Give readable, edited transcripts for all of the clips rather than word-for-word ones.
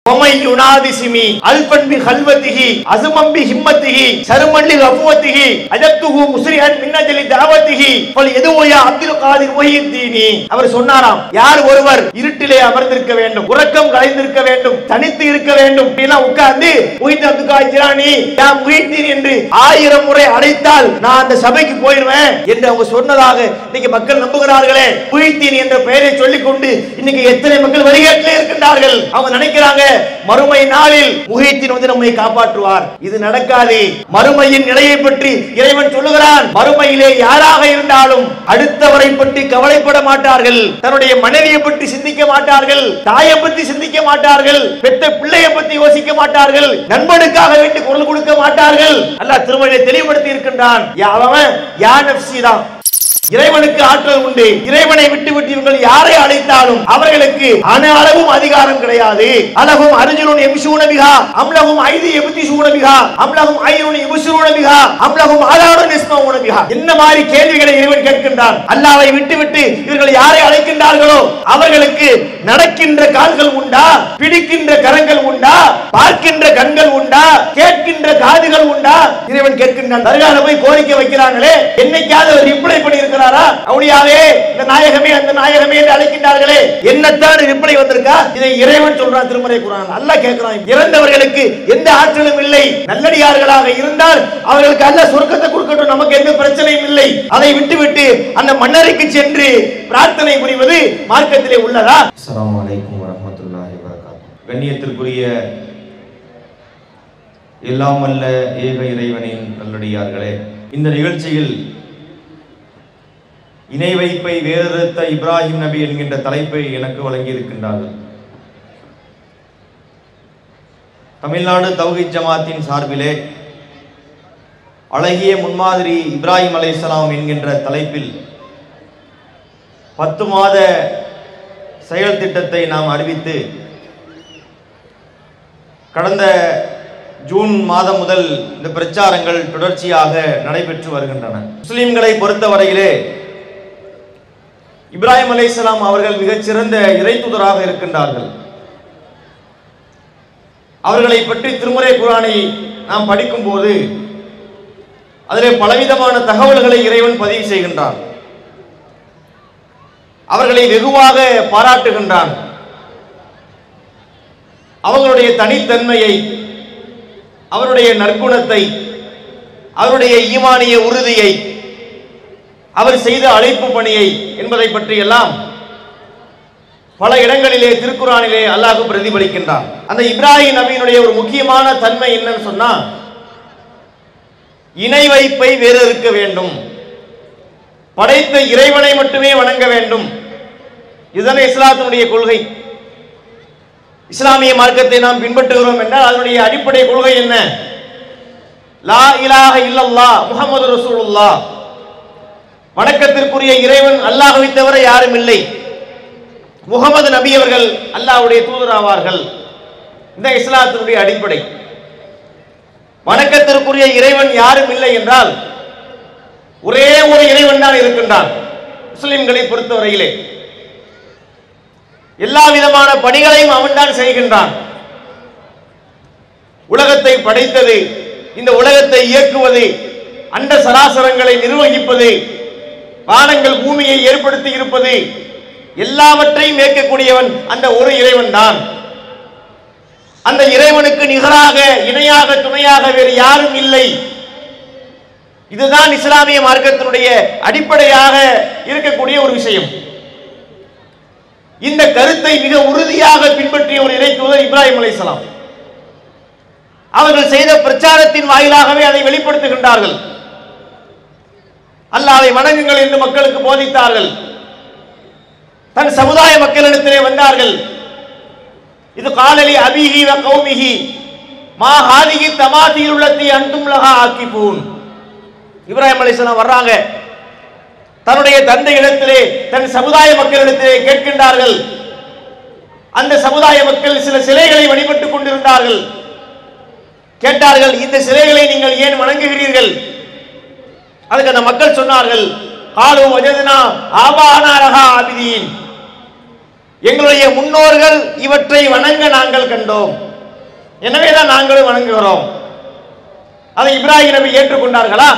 ومن ينادسمي الفن بخلوته عزما بهمته شرما لغفوته اجبته مسرعا من اجل دعوته فليدعو يا عبد القادر محي الدين. அவர் சொன்னாராம், யார் ஒருவர் இருட்டிலே அமர்ந்திருக்க வேண்டும், உறக்கம் கலைந்திருக்க வேண்டும், தனித்து இருக்க வேண்டும், எல்லாம் உட்கார்ந்து முஹித் அப்துல் காதிர் ஜிலானி யா முஹித்தீன் என்று 1000 முறை அழைத்தால் நான் அந்த சபைக்கு போயிடுவேன் என்று அவங்க சொன்னதாக இன்னைக்கு மக்கள் நம்புகிறார்களே. முஹித்தீன் என்ற பெயரை சொல்லிக் கொண்டு இன்னைக்கு எத்தனை மக்கள் வழிகேட்டிலே இருக்கின்றார்கள். அவங்க நினைக்கிறாங்க மறுமை நாளில் முஹித்தீன் வந்து நம்மை காப்பாற்றுவார். இது நடக்காது. மறுமையின் நிலையை பற்றி இறைவன் சொல்லுகிறான், மறுமையிலே யாராக இருந்தாலும் அடுத்தவரை பற்றி கவலைப்பட மாட்டார்கள், தன்னுடைய மனைவியை பற்றி சிந்திக்க மாட்டார்கள், தாயை பற்றி சிந்திக்க மாட்டார்கள், பெற்ற பிள்ளையை பற்றி யோசிக்க மாட்டார்கள், நண்பனுக்காக வேண்டி குரல் கொடுக்க மாட்டார்கள். அல்லாஹ் திருமறையை தெளிவுபடுத்தி இருக்கின்றான். அவன் யா நஃப்ஸி தான். இறைவனுக்கு ஆற்றல் உண்டு. இறைவனை விட்டு விட்டு இவங்கள் யாரை அழைத்தாலும் அவர்களுக்கு அணு அளவும் அதிகாரம் கிடையாது. அலகும் அர்ஜுனுன் யம்ஷூன பிஹா அம்லகும் ஐதி யப்திஷூன பிஹா அம்லகும் ஐனுன் யப்ஷூன பிஹா அம்லகும் ஆதானுன் யஸ்மஊன பிஹா. என்ன மாதிரி கேள்விகளை இறைவன் கேட்கின்றான். அல்லாஹ்வை விட்டு விட்டு இவர்கள் யாரை அழைக்கின்றார்களோ அவர்களுக்கு நடக்கின்ற கால்கள் உண்டா, பிடிக்கின்ற கரங்கள் உண்டா, பார்க்கின்ற கண்கள் உண்டா, கேட்கின்ற காதுகள் உண்டா? இறைவன் கேட்கின்றான். தர்கால போய் கோரிக்கை வைக்கிறாங்களே, என்னைக்காவது ஒரு ரிப்ளை பண்ணி அவுளியாவே இந்த நாயகமே அந்த நாயகமே என்று அழைக்கின்றார்களே, என்னத்தான் ரிப்ளை வந்திருக்கா? இதை இறைவன் சொல்றான் திருமறை குர்ஆன். அல்லாஹ் கேட்கிறான், இறந்தவர்களுக்கு எந்த ஆற்றலும் இல்லை, நல்லடியார்களாக இருந்தால் அவர்களுக்கு அல்லாஹ் சொர்க்கத்தை கொடுக்கட்டும், நமக்கு எந்த பிரச்சனையும் இல்லை. அதை விட்டுவிட்டு அந்த மன்னருக்கு சென்று பிரார்த்தனை புரிவது மார்க்கத்திலே உள்ளதா? அஸ்ஸலாமு அலைக்கும் வரஹ்மத்துல்லாஹி வபரகாத்துஹு. கண்ணியத்திற்குரிய எல்லாம் வல்ல ஏக இறைவனின் நல்லடியார்களே, இந்த நிகழ்ச்சியில் இணை வைப்பை வேறறுத்த இப்ராஹிம் நபி என்கின்ற தலைப்பை எனக்கு வழங்கி இருக்கின்றார்கள். தமிழ்நாடு தௌஹீத் ஜமாத்தின் சார்பிலே அழகிய முன்மாதிரி இப்ராஹிம் அலைஹிஸ்ஸலாம் என்கின்ற தலைப்பில் 10 மாத செயல் திட்டத்தை நாம் அறிவித்து கடந்த ஜூன் மாதம் முதல் இந்த பிரச்சாரங்கள் தொடர்ச்சியாக நடைபெற்று வருகின்றன. முஸ்லிம்களை பொறுத்தவரையிலே இப்ராஹிம் அலைஹிஸ்ஸலாம் அவர்கள் மிகச்சிறந்த இறைத்தூதராக இருக்கின்றார்கள். அவர்களை பற்றி திருமறை குர்ஆனை நாம் படிக்கும் போது அதிலே பலவிதமான தகவல்களை இறைவன் பதிவு செய்கின்றான். அவர்களை வெகுவாக பாராட்டுகின்றான். அவர்களுடைய தனித்தன்மையை, அவருடைய நற்குணத்தை, அவருடைய ஈமானிய உறுதியை, அவர் செய்த அழைப்பு பணியை என்பதை பற்றி எல்லாம் பல இடங்களிலே திருக்குர்ஆனிலே அல்லாஹ் பிரதிபலிக்கின்றான். அந்த இப்ராஹிம் நபியினுடைய ஒரு முக்கியமான தன்மை என்னன்னு சொன்னா, இணை வைப்பை வேறறுக்க வேண்டும், படைத்த இறைவனை மட்டுமே வணங்க வேண்டும். இதுதான் இஸ்லாத்தினுடைய கொள்கை. இஸ்லாமிய மார்க்கத்தை நாம் பின்பற்றுகிறோம் என்றால் அதனுடைய அடிப்படை கொள்கை என்ன? லா இலாஹ இல்லல்லாஹ் முஹம்மது ரசூலுல்லாஹ். வணக்கத்திற்குரிய இறைவன் அல்லாஹ்வை தவிர யாரும் இல்லை. முகமது நபி அவர்கள் அல்லாஹ்வுடைய தூதராவார்கள். இந்த இஸ்லாத்தினுடைய அடிப்படை. வணக்கத்திற்குரிய இறைவன் யாரும் இல்லை என்றால் ஒரே ஒரு இறைவன் தான் இருக்கின்றான். முஸ்லிம்களை பொறுத்தவரையிலே எல்லா விதமான பணிகளையும் அவன் தான் செய்கின்றான். உலகத்தை படைத்தது, இந்த உலகத்தை இயக்குவது, அண்ட சராசரங்களை நிர்வகிப்பது, வானங்கள் பூமியை ஏற்படுத்தி இருப்பது, எல்லாவற்றையும் இயக்கக்கூடியவன் அந்த ஒரு இறைவன் தான். அந்த இறைவனுக்கு நிகராக, இணையாக, துணையாக வேறு யாரும் இல்லை. இதுதான் இஸ்லாமிய மார்க்கத்தினுடைய அடிப்படையாக இருக்கக்கூடிய ஒரு விஷயம். இந்த கருத்தை மிக உறுதியாக பின்பற்றிய ஒரு இறைத்தூதர் இப்ராஹிம் அலைஹிஸ்ஸலாம். அவர்கள் செய்த பிரச்சாரத்தின் வாயிலாகவே அதை வெளிப்படுத்துகின்றார்கள். அல்லாஹ்வை வணங்குங்கள் என்று மக்களுக்கு போதித்தார்கள். தன் சமுதாய மக்களிடத்திலே வந்தார்கள். இது காலலி அபிஹி வ கௌமிஹி மா ஹாதிஹி தமாதீல் உள்ளதி அன்தும் லஹா ஆகிபூன். இப்ராஹிம் அலைஹிஸ்ஸலாம் வர்றாங்க. தன்னுடைய தந்தை இடத்திலே, தன் சமுதாய மக்களிடத்திலே கேட்கின்றார்கள். அந்த சமுதாய மக்கள் சில சிலைகளை வழிபட்டுக் கொண்டிருந்தார்கள். கேட்டார்கள், இந்த சிலைகளை நீங்கள் ஏன் வணங்குகிறீர்கள்? அதுக்கு அந்த மக்கள் சொன்னார்கள், காலு வஜத்னா ஆபானா லஹா ஆபிதீன். எங்களுடைய முன்னோர்கள் இவற்றை வணங்க நாங்கள் கண்டோம், எனவேதான் நாங்களும் வணங்குகிறோம். அதை இப்ராஹிம் நபி ஏற்றுக்கொண்டார்களா?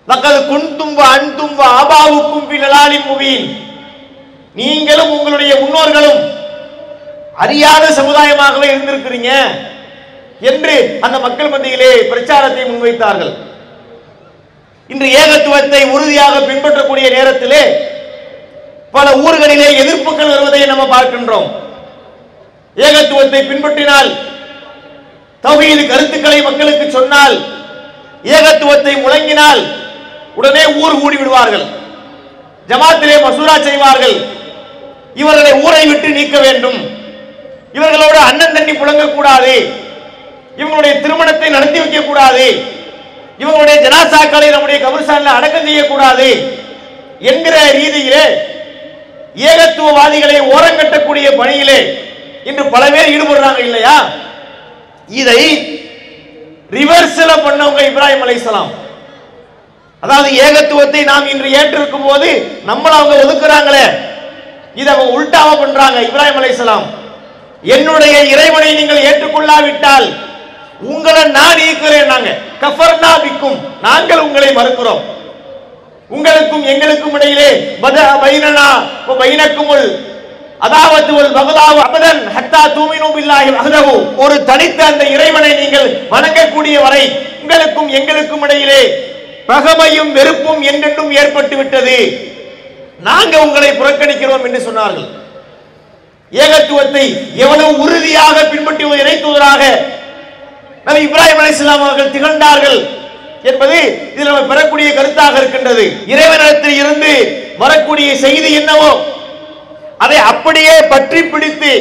லக்கத் குன்தும் வ அன்தும் வ ஆபாவுக்கும் ஃபி லலாலின் முபீன், நீங்களும் உங்களுடைய முன்னோர்களும் அறியாத சமுதாயமாகவே இருந்திருக்கிறீங்க என்று அந்த மக்கள் மத்தியிலே பிரச்சாரத்தை முன்வைத்தார்கள். இன்று ஏகத்துவத்தை உறுதியாக பின்பற்றக்கூடிய நேரத்திலே பல ஊர்களிலே எதிர்ப்புகள் வருவதை நம்ம பார்க்கின்றோம். ஏகத்துவத்தை பின்பற்றினால், தௌஹீத் கருத்துக்களை மக்களுக்கு சொன்னால், ஏகத்துவத்தை முழங்கினால் உடனே ஊர் கூடி விடுவார்கள், ஜமாத்திலே மசூரா செய்வார்கள், இவர்களை ஊரை விட்டு நீக்க வேண்டும், இவர்களோடு அண்ணன் தண்ணி புழங்கக்கூடாது, இவங்களுடைய திருமணத்தை நடத்தி வைக்க கூடாது, இவங்களுடைய ஜனாசாக்களை நம்முடைய கபர்ஸ்தானில் அடக்கம் செய்யக்கூடாது என்கிற ரீதியிலே ஏகத்துவவாதிகளை ஓரங்கட்டக்கூடிய பணியிலே இன்று பல பேர் ஈடுபடுறாங்க இல்லையா? இதை ரிவர்ஸ்ல பண்ணவங்க இப்ராஹிம் அலைஹிஸ்ஸலாம். அதாவது ஏகத்துவத்தை நாம் இன்று ஏற்றிருக்கும் போது நம்மள அவங்க ஒதுக்குறாங்களே, இதை அவங்க உல்டாவா பண்றாங்க. இப்ராஹிம் அலைஹிஸ்ஸலாம், என்னுடைய இறைவனை நீங்கள் ஏற்றுக்கொள்ளாவிட்டால் உங்களை நான் நீக்கிறேன், நாங்க கஃபர்னா பிக்கும், நாங்கள் உங்களை மறுக்கிறோம், உங்களுக்கும் எங்களுக்கும் இடையிலே பதா பைனனா வ பைனக்குமுல் அதாவத்து வல் பகதாவு அபதன் ஹத்தா தூமினு பில்லாஹி வஹ்தஹு, ஒரு தனித்த அந்த இறைவனை நீங்கள் வணங்கக்கூடிய வரை உங்களுக்கும் எங்களுக்கும் இடையிலே பகைமையும் வெறுப்பும் என்றென்றும் ஏற்பட்டு விட்டது, நாங்க உங்களை புறக்கணிக்கிறோம் என்று சொன்னார்கள். ஏகத்துவத்தை எவ்வளவு உறுதியாக பின்பற்றி ஒரு இறை தூதராக நபி இப்ராஹிம் அலைஹிஸ்ஸலாம் அவர்கள் திகழ்ந்தார்கள் என்பது இதில் நம்ம பெறக்கூடிய கருத்தாக இருக்கின்றது. இறைவனிடத்தில் இருந்து வரக்கூடிய செய்தி என்னவோ அதை அப்படியே பற்றி பிடித்து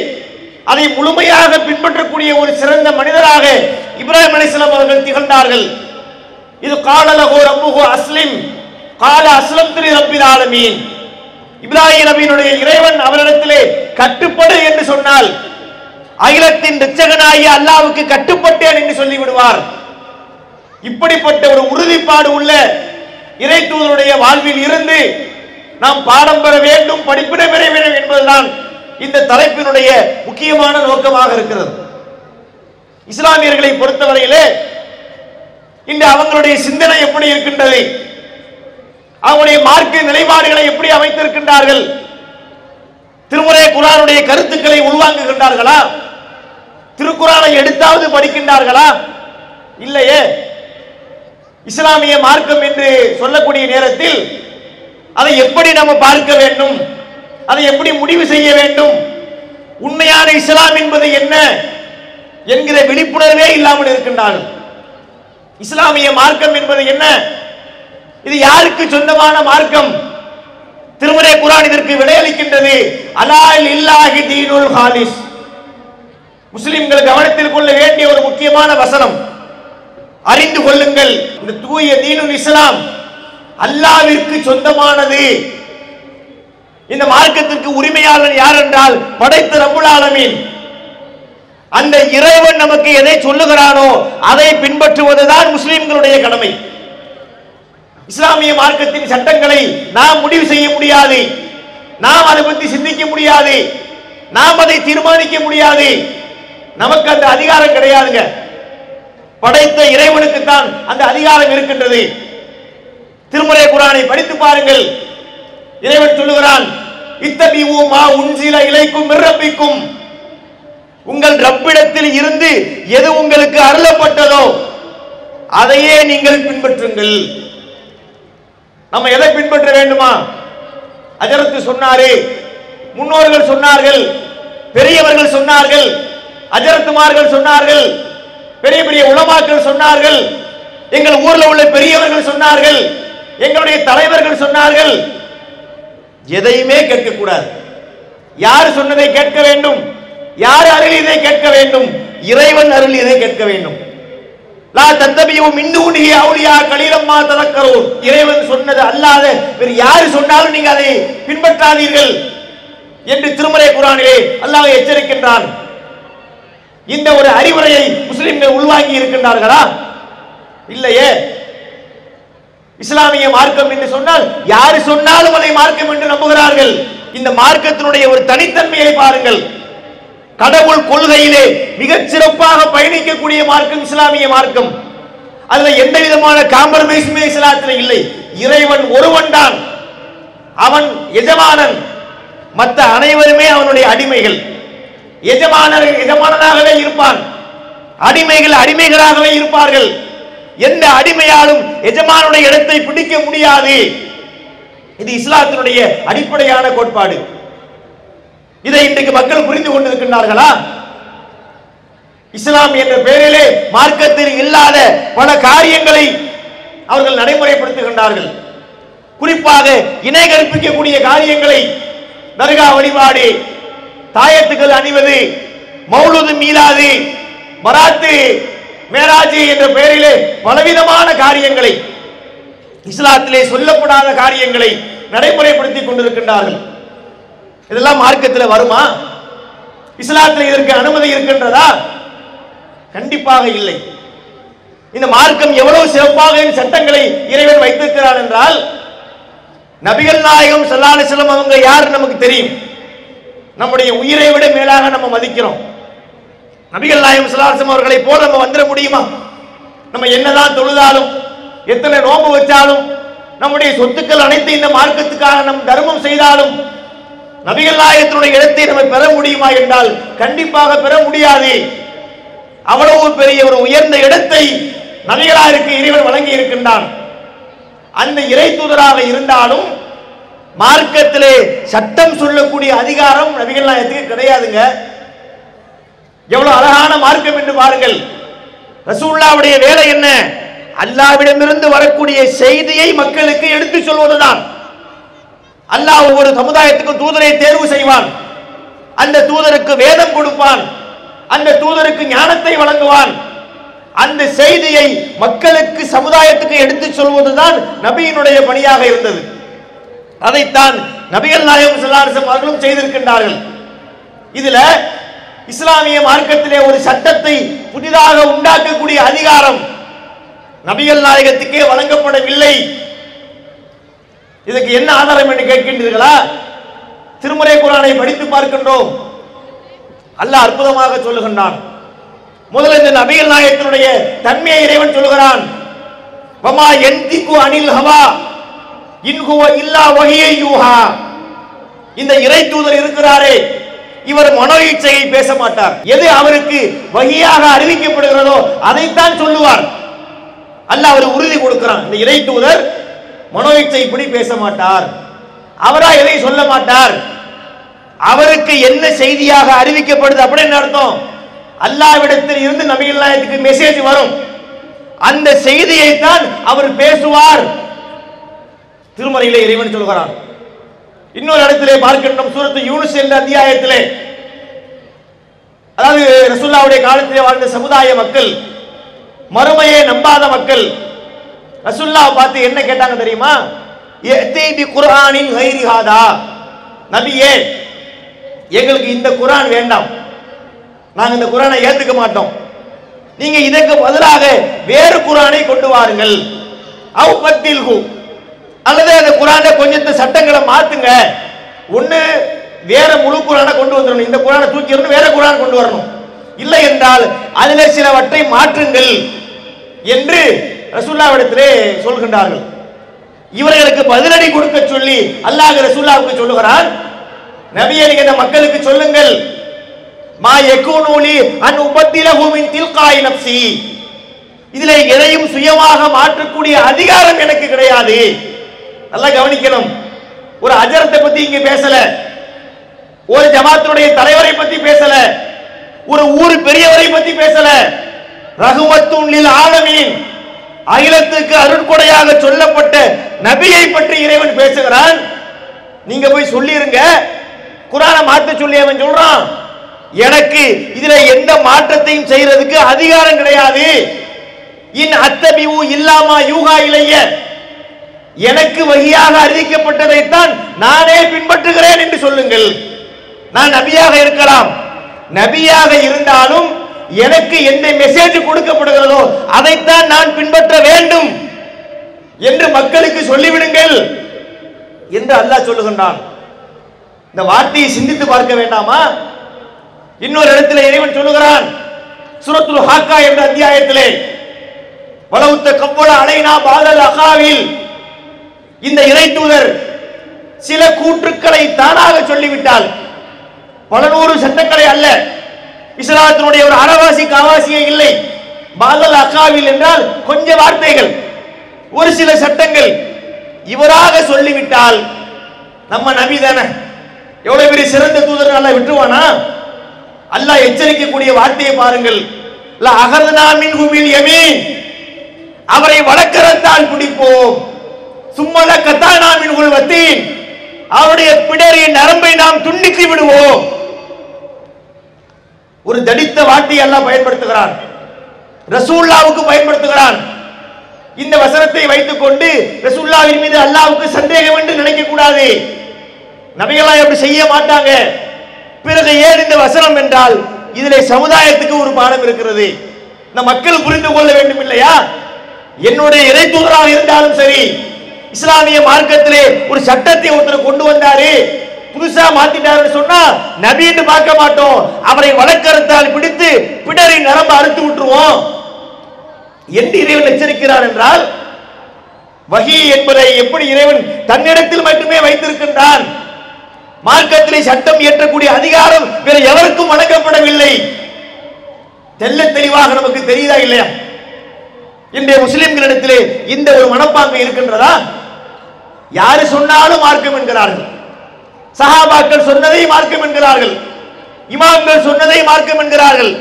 அதை முழுமையாக பின்பற்றக்கூடிய ஒரு சிறந்த மனிதராக இப்ராஹிம் அலைஹிஸ்ஸலாம் அவர்கள் திகழ்ந்தார்கள். இது கால லஹு ரப்புஹு அஸ்லிம் கால அஸ்லம்து லிரப்பில் ஆலமீன், இப்ராஹிம் நபியினுடைய இறைவன் அவரிடத்திலே கட்டுப்படு என்று சொன்னால் அகிலத்தின் இரட்சகனாகிய அல்லாஹ்வுக்கு கட்டுப்பட்டேன் என்று சொல்லிவிடுவார். இப்படிப்பட்ட ஒரு உறுதிப்பாடு உள்ள இறை தூதருடைய வாழ்வில் இருந்து நாம் பாடம் பெற வேண்டும், படிப்பினை பெற வேண்டும் என்பதுதான் இந்த தலைப்பினுடைய முக்கியமான நோக்கமாக இருக்கிறது. இஸ்லாமியர்களை பொறுத்தவரையிலே இன்று அவங்களுடைய சிந்தனை எப்படி இருக்கின்றது, அவங்களுடைய மார்க்க நிலைப்பாடுகளை எப்படி அமைத்திருக்கின்றார்கள், திருமுறை குர்ஆனுடைய கருத்துக்களை உள்வாங்குகின்றார்களா, திருக்குர்ஆனை எடுத்தாவது படிக்கின்றார்களா? இல்லையே. இஸ்லாமிய மார்க்கம் என்று சொல்லக்கூடிய நேரத்தில் அதை எப்படி நம்ம பார்க்க வேண்டும், அதை எப்படி முடிவு செய்ய வேண்டும், உண்மையான இஸ்லாம் என்பது என்ன என்கிற விழிப்புணர்வே இல்லாமல் இருக்கின்றார்கள். இஸ்லாமிய மார்க்கம் என்பது என்ன, இது யாருக்கு சொந்தமான மார்க்கம்? திருமறை குர்ஆன் இதற்கு விடையளிக்கின்றது. அலா லில்லாஹி தீனுல் ஹாலிஸ். முஸ்லிம்கள் கவனத்தில் கொள்ள வேண்டிய ஒரு முக்கியமான வசனம், அறிந்து கொள்ளுங்கள், இந்த தூய தீனுல் இஸ்லாம் அல்லாஹ்விற்கு சொந்தமானது. இந்த மார்க்கத்திற்கு உரிமையாளர் யார் என்றால் படைத்த ரப்புல் ஆலமீன். அந்த இறைவன் நமக்கு எதை சொல்லுகிறானோ அதை பின்பற்றுவதுதான் முஸ்லிம்களுடைய கடமை. இஸ்லாமிய மார்க்கத்தின் சட்டங்களை நாம் முடிவு செய்ய முடியாது, நாம் அதை பற்றி சிந்திக்க முடியாது, நாம் அதை தீர்மானிக்க முடியாது, நமக்கு அந்த அதிகாரம் கிடையாதுங்க. படைத்த இறைவனுக்கு தான் அந்த அதிகாரம் இருக்கின்றது. திருமறை குர்ஆனை படித்து பாருங்கள், இறைவன் சொல்லுகிறான், இத்தபிஉ மா உன்சில இலைக்கும் மிர் ரப்பிக்கும், உங்கள் ரப்பிடத்தில் இருந்து எது உங்களுக்கு அருளப்பட்டதோ அதையே நீங்கள் பின்பற்றுங்கள். நம்ம எதை பின்பற்ற வேண்டுமா? ஹஜ்ரத் சொன்னாரே, முன்னோர்கள் சொன்னார்கள், பெரியவர்கள் சொன்னார்கள், ஹஜ்ரத்துமார்கள் சொன்னார்கள், பெரிய பெரிய உலமாக்கள் சொன்னார்கள், எங்கள் ஊர்ல உள்ள பெரியவர்கள் சொன்னார்கள், எங்களுடைய தலைவர்கள் சொன்னார்கள். எதையுமே கேட்கக்கூடாது. யார் சொன்னதை கேட்க வேண்டும், யார் அருளியதை கேட்க வேண்டும், இறைவன் அருளியதை கேட்க வேண்டும். லா தத்தபியு மின் தூனிஹி அவுலியா கலீலம் மா ததக்கரூன், இறைவன் சொன்னது அல்லாத வேறு யார் சொன்னாலும் நீங்க அதை பின்பற்றாதீர்கள் என்று திருமறை குர்ஆனிலே அல்லாஹ் எச்சரிக்கின்றான். இந்த ஒரு அறிவுரையை முஸ்லிம்கள் உள்வாங்கி இருக்கின்றார்களா? இல்லையே. இஸ்லாமிய மார்க்கம் என்று சொன்னால் யார் சொன்னாலும் அதை மார்க்கம் என்று நம்புகிறார்கள். இந்த மார்க்கத்தினுடைய ஒரு தனித்தன்மையை பாருங்கள். கடவுள் கொள்கையிலே மிகச் சிறப்பாக பயணிக்கக்கூடிய மார்க்கம் இஸ்லாமிய மார்க்கம். அதுல எந்த விதமான காம்ப்ரமைஸுமே இஸ்லாத்தில் இல்லை. இறைவன் ஒருவன் தான், அவன் எஜமானன், மற்ற அனைவருமே அவனுடைய அடிமைகள். எஜமானனாகவே இருப்பான், அடிமைகள் அடிமைகளாகவே இருப்பார்கள். எந்த அடிமையாலும் எஜமானுடைய இடத்தை பிடிக்க முடியாது. இது இஸ்லாத்தினுடைய அடிப்படையான கோட்பாடு. இதை இன்றைக்கு மக்கள் புரிந்து கொண்டிருக்கின்றார்களா? இஸ்லாம் என்ற பெயரிலே மார்க்கத்தில் இல்லாத பல காரியங்களை அவர்கள் நடைமுறைப்படுத்துகின்றார்கள். குறிப்பாக இணை கற்பிக்கக்கூடிய காரியங்களை, தர்கா வழிபாடு, தாயத்துக்கள் அணிவது, மௌலூது மீலாது, பராத்து மேராஜி என்ற பெயரிலே பலவிதமான காரியங்களை, இஸ்லாத்திலே சொல்லப்படாத காரியங்களை நடைமுறைப்படுத்திக் கொண்டிருக்கின்றார்கள். இதெல்லாம் மார்க்கத்தில் வருமா? இஸ்லாத்தில் இதற்கு அனுமதி இருக்கின்றதா? கண்டிப்பாக இல்லை. இந்த மார்க்கம் எவ்வளவு சிறப்பாக சட்டங்களை இறைவன் வைத்திருக்கிறார் என்றால், நபிகள் நாயகம் ஸல்லல்லாஹு அலைஹி வஸல்லம் அவங்க யார் நமக்கு தெரியும். நம்முடைய உயிரை விட மேலாக நம்ம மதிக்கிறோம். நபிகள் நாயகம் ஸல்லல்லாஹு அலைஹி வஸல்லம் அவர்களை போல நம்ம வந்துட முடியுமா? நம்ம என்னதான் தொழுதாலும், எத்தனை நோன்பு வச்சாலும், நம்முடைய சொத்துக்கள் அனைத்து இந்த மார்க்கத்துக்காக நம் தர்மம் செய்தாலும் நபிகள் நாயகத்தினுடைய இடத்தை நம்ம பெற முடியுமா என்றால் கண்டிப்பாக பெற முடியாது. அவ்வளவு பெரிய ஒரு உயர்ந்த இடத்தை நபிகளாருக்கு இறைவன் வழங்கி இருக்கின்றான். அந்த இறை தூதராக இருந்தாலும் மார்க்கத்திலே சட்டம் சொல்லக்கூடிய அதிகாரம் நபிகள் நாயகத்துக்கு கிடையாதுங்க. எவ்வளவு அழகான மார்க்கம் என்று பாருங்கள். ரசூலுல்லாஹ்வுடைய வேலை என்ன? அல்லாஹ்விடமிருந்து வரக்கூடிய செய்தியை மக்களுக்கு எடுத்து சொல்வதுதான். அல்லாஹ் ஒவ்வொரு சமுதாயத்துக்கும் தூதரை தேர்வு செய்வான். அந்த தூதருக்கு வேதம் கொடுப்பான், அந்த தூதருக்கு ஞானத்தை வழங்குவான். அந்த செய்தியை மக்களுக்கு, சமுதாயத்துக்கு எடுத்து சொல்வதுதான் நபியினுடைய பணியாக இருந்தது. அதைத்தான் நபிகள் நாயகம் ஸல்லல்லாஹு அலைஹி வஸல்லம் அவர்களும் செய்திருக்கின்றார்கள். இதுல இஸ்லாமிய மார்க்கத்திலே ஒரு சட்டத்தை புதிதாக உண்டாக்கக்கூடிய அதிகாரம் நபிகள் நாயகத்துக்கே வழங்கப்படவில்லை. இதுக்கு என்ன ஆதாரம் என்று கேட்கின்றீர்களா? திருமறை குர்ஆனை படித்து பார்க்கின்றோம். அல்லாஹ் அற்புதமாக சொல்லுகின்றான். முதல்ல இந்த நபிகள் நாயகத்தினுடைய தன்மையை இறைவன் சொல்லுகிறான். வமா யன்திகு அனில் ஹவா இன் ஹுவ இல்லா வஹியை யூஹா. இந்த இறை தூதர் இருக்கிறாரே, இவர் மனோ இச்சையை பேச மாட்டார். எது அவருக்கு வஹியாக அறிவிக்கப்படுகிறதோ அதைத்தான் சொல்லுவார். அல்லாஹ் அவர் உறுதி கொடுக்கிறான். இந்த இறை தூதர் மனோ இச்சை இப்படி பேச மாட்டார், அவரா எதை சொல்ல மாட்டார். அவருக்கு என்ன செய்தியாக அறிவிக்கப்படுது அப்படின்னு அர்த்தம், அல்லாஹ்விடத்தில் இருந்து நபிகள் நாயகத்துக்கு மெசேஜ் வரும், அந்த செய்தியை தான் அவர் பேசுவார். திருமறையிலே இறைவன் சொல்கிறான். இன்னொரு இடத்திலே பார்க்கின்றோம், சூரத்து யூனுஸ் என்ற அத்தியாயத்திலே, அதாவது ரசூலுல்லாஹ்வுடைய காலத்திலே வாழ்ந்த சமுதாய மக்கள், மறுமையை நம்பாத மக்கள் ரசூலுல்லாஹ் பார்த்து என்ன கேட்டாங்க தெரியுமா? யதி பி குர்ஆனின் கைரி ஹாதா. நபியே, எங்களுக்கு இந்த குர்ஆன் வேண்டாம், நாங்க இந்த குர்ஆனை ஏத்துக்க மாட்டோம், நீங்க இதற்கு பதிலாக வேறு குர்ஆனை கொண்டு வாருங்கள். அவ் பத்தில்ஹு, அல்லது அந்த குர்ஆனை கொஞ்சம் சட்டங்களை மாத்துங்க. ஒண்ணு வேற முழு குர்ஆனை கொண்டு வந்துடணும், இந்த குர்ஆனை தூக்கி எறிந்து வேற குர்ஆன் கொண்டு வரணும், இல்லை என்றால் அதிலே சிலவற்றை மாற்றுங்கள் என்று ரசூலுல்லாஹ்விடத்திலே சொல்கின்றார்கள். இவர்களுக்கு பதிலடி கொடுக்க சொல்லி அல்லாஹ் ரசூலுல்லாஹ்வுக்கு சொல்லுகிறான், நபியே நீங்க இந்த மக்களுக்கு சொல்லுங்கள், மா யகூனூலி அன் உபத்திலஹு மின் தில்காய் நஃப்ஸி, இதிலே எதையும் சுயமாக மாற்றக்கூடிய அதிகாரம் எனக்கு கிடையாது. நல்லா கவனிக்கணும். ஒரு அஜரத்தை பத்தி இங்க பேசல, ஒரு ஜமாத்தினுடைய தலைவரை பத்தி பேசல, ஒரு ஊர் பெரியவரை பத்தி பேசல. ரஹ்மத்துன் லில் ஆலமீன், அகிலத்துக்கு அருட்கொடையாக சொல்லப்பட்ட நபியை பற்றி இறைவன் பேசுகிறான். நீங்க போய் சொல்லிருங்க, குர்ஆனை மாத்த சொல்லி அவன் சொல்றான், எனக்கு இதுல எந்த மாற்றத்தையும் செய்யறதுக்கு அதிகாரம் கிடையாது. இன் அத்தபிஉ இல்லாமா யூஹா இலைய, எனக்கு வஹியாக அறிவிக்கப்பட்டதைத்தான் நானே பின்பற்றுகிறேன் என்று சொல்லுங்கள். நான் நபியாக இருக்கலாம், நபியாக இருந்தாலும் எனக்கு எந்த மெசேஜ் கொடுக்கப்படுகிறதோ அதைத்தான் நான் பின்பற்ற வேண்டும் என்று மக்களுக்கு சொல்லிவிடுங்கள் என்று அல்லாஹ் சொல்லுகின்றான். இந்த வார்த்தையை சிந்தித்து பார்க்க வேண்டாமா? இன்னொரு இடத்துல இறைவன் சொல்லுகிறான், சூரத்துல் ஹாக்கா என்ற அத்தியாயத்திலே, வலவுத்த கவ்வள அலைனா பாதல் அகாவில், இந்த இறை தூதர் சில கூற்றுக்களை தானாக சொல்லிவிட்டால், பல நூறு சட்டங்களை அல்ல, இஸ்லாத்தினுடைய ஒரு அறவாசி காவாசியே இல்லை. பாதல் அகாவில் என்றால் கொஞ்ச வார்த்தைகள், ஒரு சில சட்டங்கள் இவராக சொல்லிவிட்டால், நம்ம நபி தானே, எவ்வளவு பெரிய சிறந்த தூதர் அல்ல விட்டுருவானா? அல்லாஹ் எச்சரிக்கக்கூடிய வார்த்தையை பாருங்கள், லா அகர்னா மின்ஹு பில் யமீன், அவரை வலக்கரத்தால் பிடிப்போம், சும்மல கத்தானா மின்ஹுல் வத்தீன், அவருடைய பிடரின் நரம்பை நாம் துண்டித்து விடுவோம். ஒரு தடித்த வார்த்தையை அல்லாஹ் பயன்படுத்துகிறான், ரசூலுல்லாஹ்வுக்கு பயன்படுத்துகிறான். இந்த வசனத்தை வைத்துக் கொண்டு ரசூலுல்லாஹ்வின் மீது அல்லாஹ்வுக்கு சந்தேகம் என்று நினைக்க கூடாது. நபிகளாய் அப்படி செய்ய மாட்டாங்க. பிறகு ஏன் இந்த வசனம் என்றால், இதிலே சமுதாயத்துக்கு ஒரு பாடம் இருக்கிறது. இந்த மக்கள் புரிந்து கொள்ள வேண்டும் இல்லையா? என்னுடைய இறை தூதராக இருந்தாலும் சரி, இஸ்லாமிய மார்க்கத்திலே ஒரு சட்டத்தை ஒருத்தர் கொண்டு வந்தாரு, புதுசா மாத்திட்டாருன்னு சொன்னா நபின்னு பார்க்க மாட்டோம், அவரை வலக்கரத்தால் பிடித்து பிடரின் நரம்பு அறுத்து விட்டுருவோம் என்று இறைவன் எச்சரிக்கிறார். என்றால் வஹி என்பதை எப்படி இறைவன் தன்னிடத்தில் மட்டுமே வைத்திருக்கின்றான்? மார்க்கத்திலே சட்டம் இயற்றக்கூடிய அதிகாரம் வேற எவருக்கும் வழங்கப்படவில்லை. தெல்ல தெளிவாக நமக்கு தெரியுதா இல்லையா? இன்றைய முஸ்லிம்களிடத்திலே இந்த ஒரு மனப்பான்மை இருக்கின்றதா? யாரு சொன்னாலும் மார்க்கம் என்கிறார்கள், சஹாபாக்கள் சொன்னதை மார்க்கம் என்கிறார்கள், இமாம்கள் சொன்னதை மார்க்கம் என்கிறார்கள்,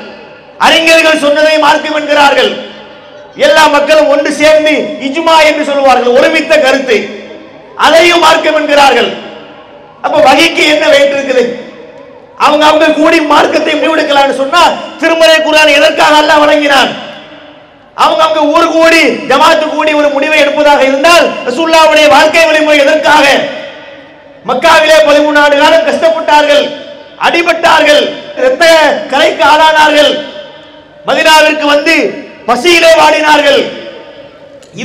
அறிஞர்கள் சொன்னதை மார்க்கம் என்கிறார்கள். எல்லா மக்களும் ஒன்று சேர்ந்து இஜ்மா என்று சொல்வார்கள், ஒருமித்த கருத்து, அதையும் மார்க்கம் என்கிறார்கள். அப்ப வகைக்கு என்ன வைத்திருக்குது? அவங்க கூடி மார்க்கத்தை முடிவெடுக்கலாம்னு சொன்னா திருமறை குர்ஆன் எதற்காக அல்லாஹ் வழங்கினான்? அவங்க ஊர் கூடி ஜமாத்து கூடி ஒரு முடிவை எடுப்பதாக இருந்தால் ரசூலுல்லாஹ்வுடைய வாழ்க்கை வழிமுறை எதற்காக? மக்காவிலே 13 ஆண்டு காலம் கஷ்டப்பட்டார்கள், அடிபட்டார்கள், இரத்த கரைக்கு ஆளானார்கள், மதீனாவிற்கு வந்து பசியிலே வாடினார்கள்.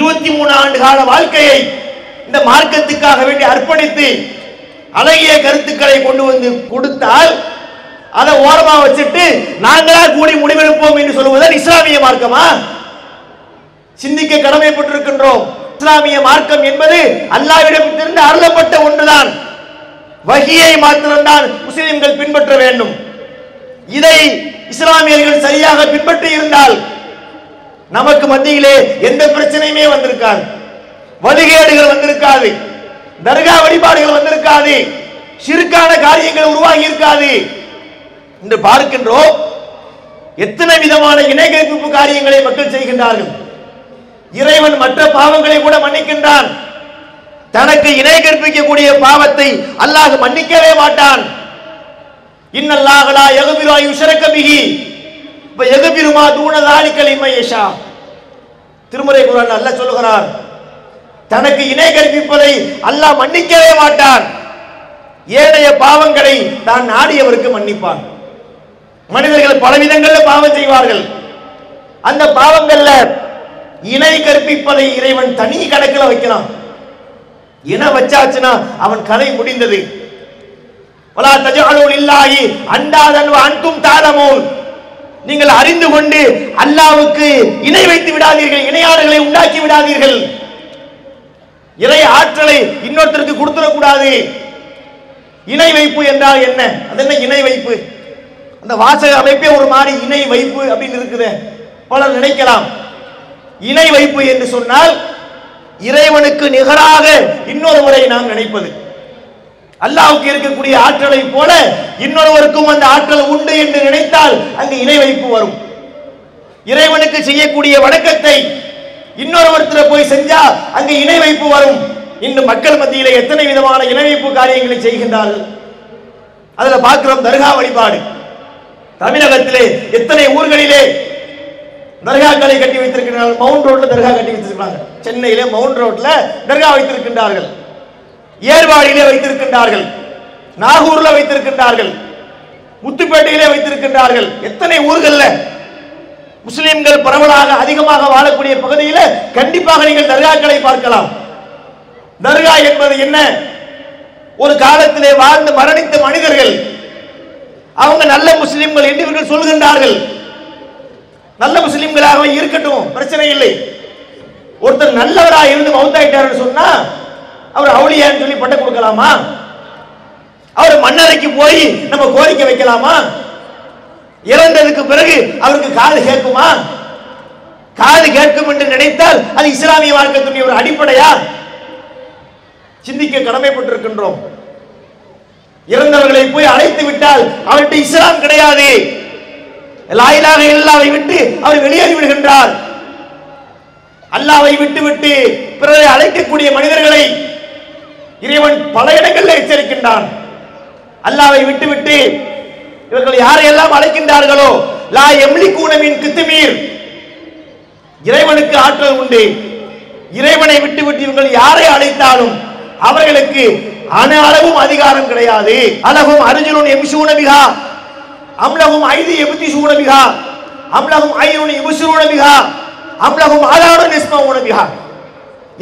23 ஆண்டு கால வாழ்க்கையை இந்த மார்க்கத்துக்காக வேண்டி அர்ப்பணித்து அழகிய கருத்துக்களை கொண்டு வந்து கொடுத்தால் அதை ஓரமா வச்சுட்டு நாங்களா கூடி முடிவெடுப்போம் என்று சொல்வதுதான் இஸ்லாமிய மார்க்கமா? சிந்திக்க கடமைப்பட்டிருக்கின்றோம். இஸ்லாமிய மார்க்கம் என்பது அல்லாஹ்விடமிருந்து அருளப்பட்ட ஒன்றுதான். வஹியை மாத்திரம்தான் முஸ்லிம்கள் பின்பற்ற வேண்டும். இதை இஸ்லாமியர்கள் சரியாக பின்பற்றி இருந்தால் நமக்கு மத்தியிலே எந்த பிரச்சனையுமே வந்திருக்காது, வழிகேடுகள் வந்திருக்காது, தர்கா வழிபாடுகள் வந்திருக்காது, ஷிர்கான காரியங்கள் உருவாகி இருக்காது. என்று பார்க்கின்றோம் எத்தனை விதமான இணை கற்பிப்பு காரியங்களை மக்கள் செய்கின்றார்கள். இறைவன் மற்ற பாவங்களை கூட மன்னிக்கின்றான், தனக்கு இணை கற்பிக்கக்கூடிய பாவத்தை அல்லாஹ் மன்னிக்கவே மாட்டான். இன்னல்லாஹ லா யக்ஃபிரு அன் யுஷ்ரக பிஹி வ யக்ஃபிரு மா தூன ஸாலிக லிமன் யஷா. திருமறை குர்ஆன் அல்லாஹ் சொல்லுகிறான், தனக்கு இணை கற்பிப்பதை அல்லாஹ் மன்னிக்கவே மாட்டான், ஏனைய பாவங்களை தான் நாடியவருக்கு மன்னிப்பான். மனிதர்கள் பலவிதங்களில் பாவம் செய்வார்கள், அந்த பாவங்கள்ல இணை கற்பிப்பதை இறைவன் தனி கணக்கில் வைக்கிறான். இணை வச்சாச்சுன்னா அவன் கதை முடிந்தது. வலா தஜஅலு லில்லாஹி அன்தாதன் வ அன்தும் தஅலமூன், நீங்கள் அறிந்து கொண்டு அல்லாஹ்வுக்கு இணை வைத்து விடாதீர்கள், இணையாளர்களை உண்டாக்கி விடாதீர்கள். இறை ஆற்றலை இன்னொருத்தருக்கு கொடுத்துடக்கூடாது. இணை வைப்பு என்றால் என்ன? அது என்ன இணை வைப்பு? அந்த வாசக அமைப்பே ஒரு மாதிரி இணை வைப்பு அப்படின்னு இருக்குது. பலர் நினைக்கலாம் இணை வைப்பு என்று சொன்னால் இறைவனுக்கு நிகராக இன்னொருவரை நாம் நினைப்பது. அல்லாஹ்வுக்கு இருக்கக்கூடிய ஆற்றலை போல இன்னொருவருக்கும் அந்த ஆற்றல் உண்டு என்று நினைத்தால் அங்கு இணை வைப்பு வரும். இறைவனுக்கு செய்யக்கூடிய வணக்கத்தை இன்னொருவர்கிட்ட போய் செஞ்சா அங்கு இணை வைப்பு வரும். இன்று மக்கள் மத்தியிலே எத்தனை விதமான இணை வைப்பு காரியங்களை செய்கின்றார்கள். அதுல பார்க்கிறோம் தர்கா வழிபாடு. தமிழகத்திலே எத்தனை ஊர்களிலே தர்காக்களை கட்டி வைத்திருக்கிறார்கள். மவுண்ட் ரோட்ல தர்கா கட்டி வைத்திருக்கிறாங்க. சென்னையிலே மவுண்ட் ரோட்ல தர்கா வைத்திருக்கின்றார்கள், ஏர்வாடியிலே வைத்திருக்கின்றார்கள், நாகூர்ல வைத்திருக்கின்றார்கள், முத்துப்பேட்டையிலே வைத்திருக்கின்றார்கள். எத்தனை ஊர்கள்ல முஸ்லிம்கள் பரவலாக அதிகமாக வாழக்கூடிய பகுதியில் கண்டிப்பாக நீங்கள் தர்காக்களை பார்க்கலாம். தர்கா என்பது என்ன? ஒரு காலத்திலே வாழ்ந்து மரணித்த மனிதர்கள், அவங்க நல்ல முஸ்லிம்கள் என்று இவர்கள் சொல்கின்றார்கள். நல்ல முஸ்லிம்களாக இருக்கட்டும், பிரச்சனை இல்லை. ஒருத்தர் நல்லவராக இருந்து மௌத்தாயிட்டாருன்னு சொன்னா அவர் அவுலியான்னு சொல்லி பட்டம் கொடுக்கலாமா? அவர் மன்னரைக்கு போய் நம்ம கோரிக்கை வைக்கலாமா? இறந்ததுக்கு பிறகு அவருக்கு காது கேட்குமா? காது கேட்கும் என்று நினைத்தால் அது இஸ்லாமிய மார்க்கத்துடைய ஒரு அடிப்படையா? சிந்திக்க கடமைப்பட்டிருக்கின்றோம். இறந்தவர்களை போய் அழைத்து விட்டால் அவர்கிட்ட இஸ்லாம் கிடையாது, லா இலாஹ இல்லல்லாஹ்வை விட்டு அவர் வெளியேறி விடுகின்றார். அல்லாஹ்வை விட்டு பிறரை அழைக்கக்கூடிய மனிதர்களை இறைவன் பல இடங்களில் எச்சரிக்கின்றான். அல்லாஹ்வை விட்டு இவர்கள் யாரையெல்லாம் அழைக்கின்றார்களோ, லா யம்லிகூன மின் கித்மீர், இறைவனுக்கு ஆற்றல் உண்டு. இறைவனை விட்டு இவர்கள் யாரை அழைத்தாலும் அவர்களுக்கு அணு அளவும் அதிகாரம் கிடையாது. அலகும் அர்ஜுனுன் யம்ஷூன பிஹா அம்லகும் ஐதி யப்திஷூன பிஹா அம்லகும் ஐனுன் யுப்சிரூன பிஹா அம்லகும் ஆதானுன் யஸ்மஊன பிஹா.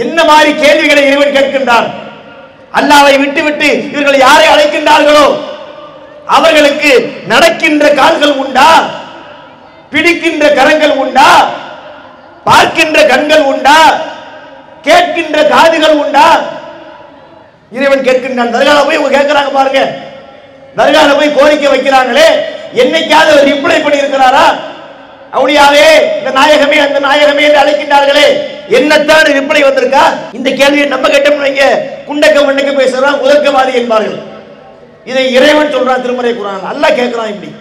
என்ன மாதிரி கேள்விகளை இறைவன் கேட்கின்றான். அல்லாஹ்வை விட்டு இவர்கள் யாரை அழைக்கின்றார்களோ அவர்களுக்கு நடக்கின்ற கால்கள் உண்டா? பிடிக்கின்ற கரங்கள் உண்டா? பார்க்கின்ற கண்கள் உண்டா? கேட்கின்ற காதுகள் உண்டா? இறைவன் கேட்கின்றான். தர்கால போய் இவங்க கேட்கிறாங்க பாருங்க, தர்கால போய் கோரிக்கை வைக்கிறாங்களே, என்னைக்காவது ஒரு ரிப்ளை பண்ணி இருக்கிறாரா? அவுலியாவே, இந்த நாயகமே, அந்த நாயகமே என்று அழைக்கின்றார்களே, என்னத்தான் ரிப்ளை வந்திருக்கா? இந்த கேள்வியை நம்ம கேட்டோம்னு வைங்க, குண்டக்க மண்டக்க பேசுறான், உதர்க்கவாதி என்பார்கள். இதை இறைவன் சொல்றான் திருமறை குர்ஆன். அல்லாஹ் கேட்கிறான். இப்படி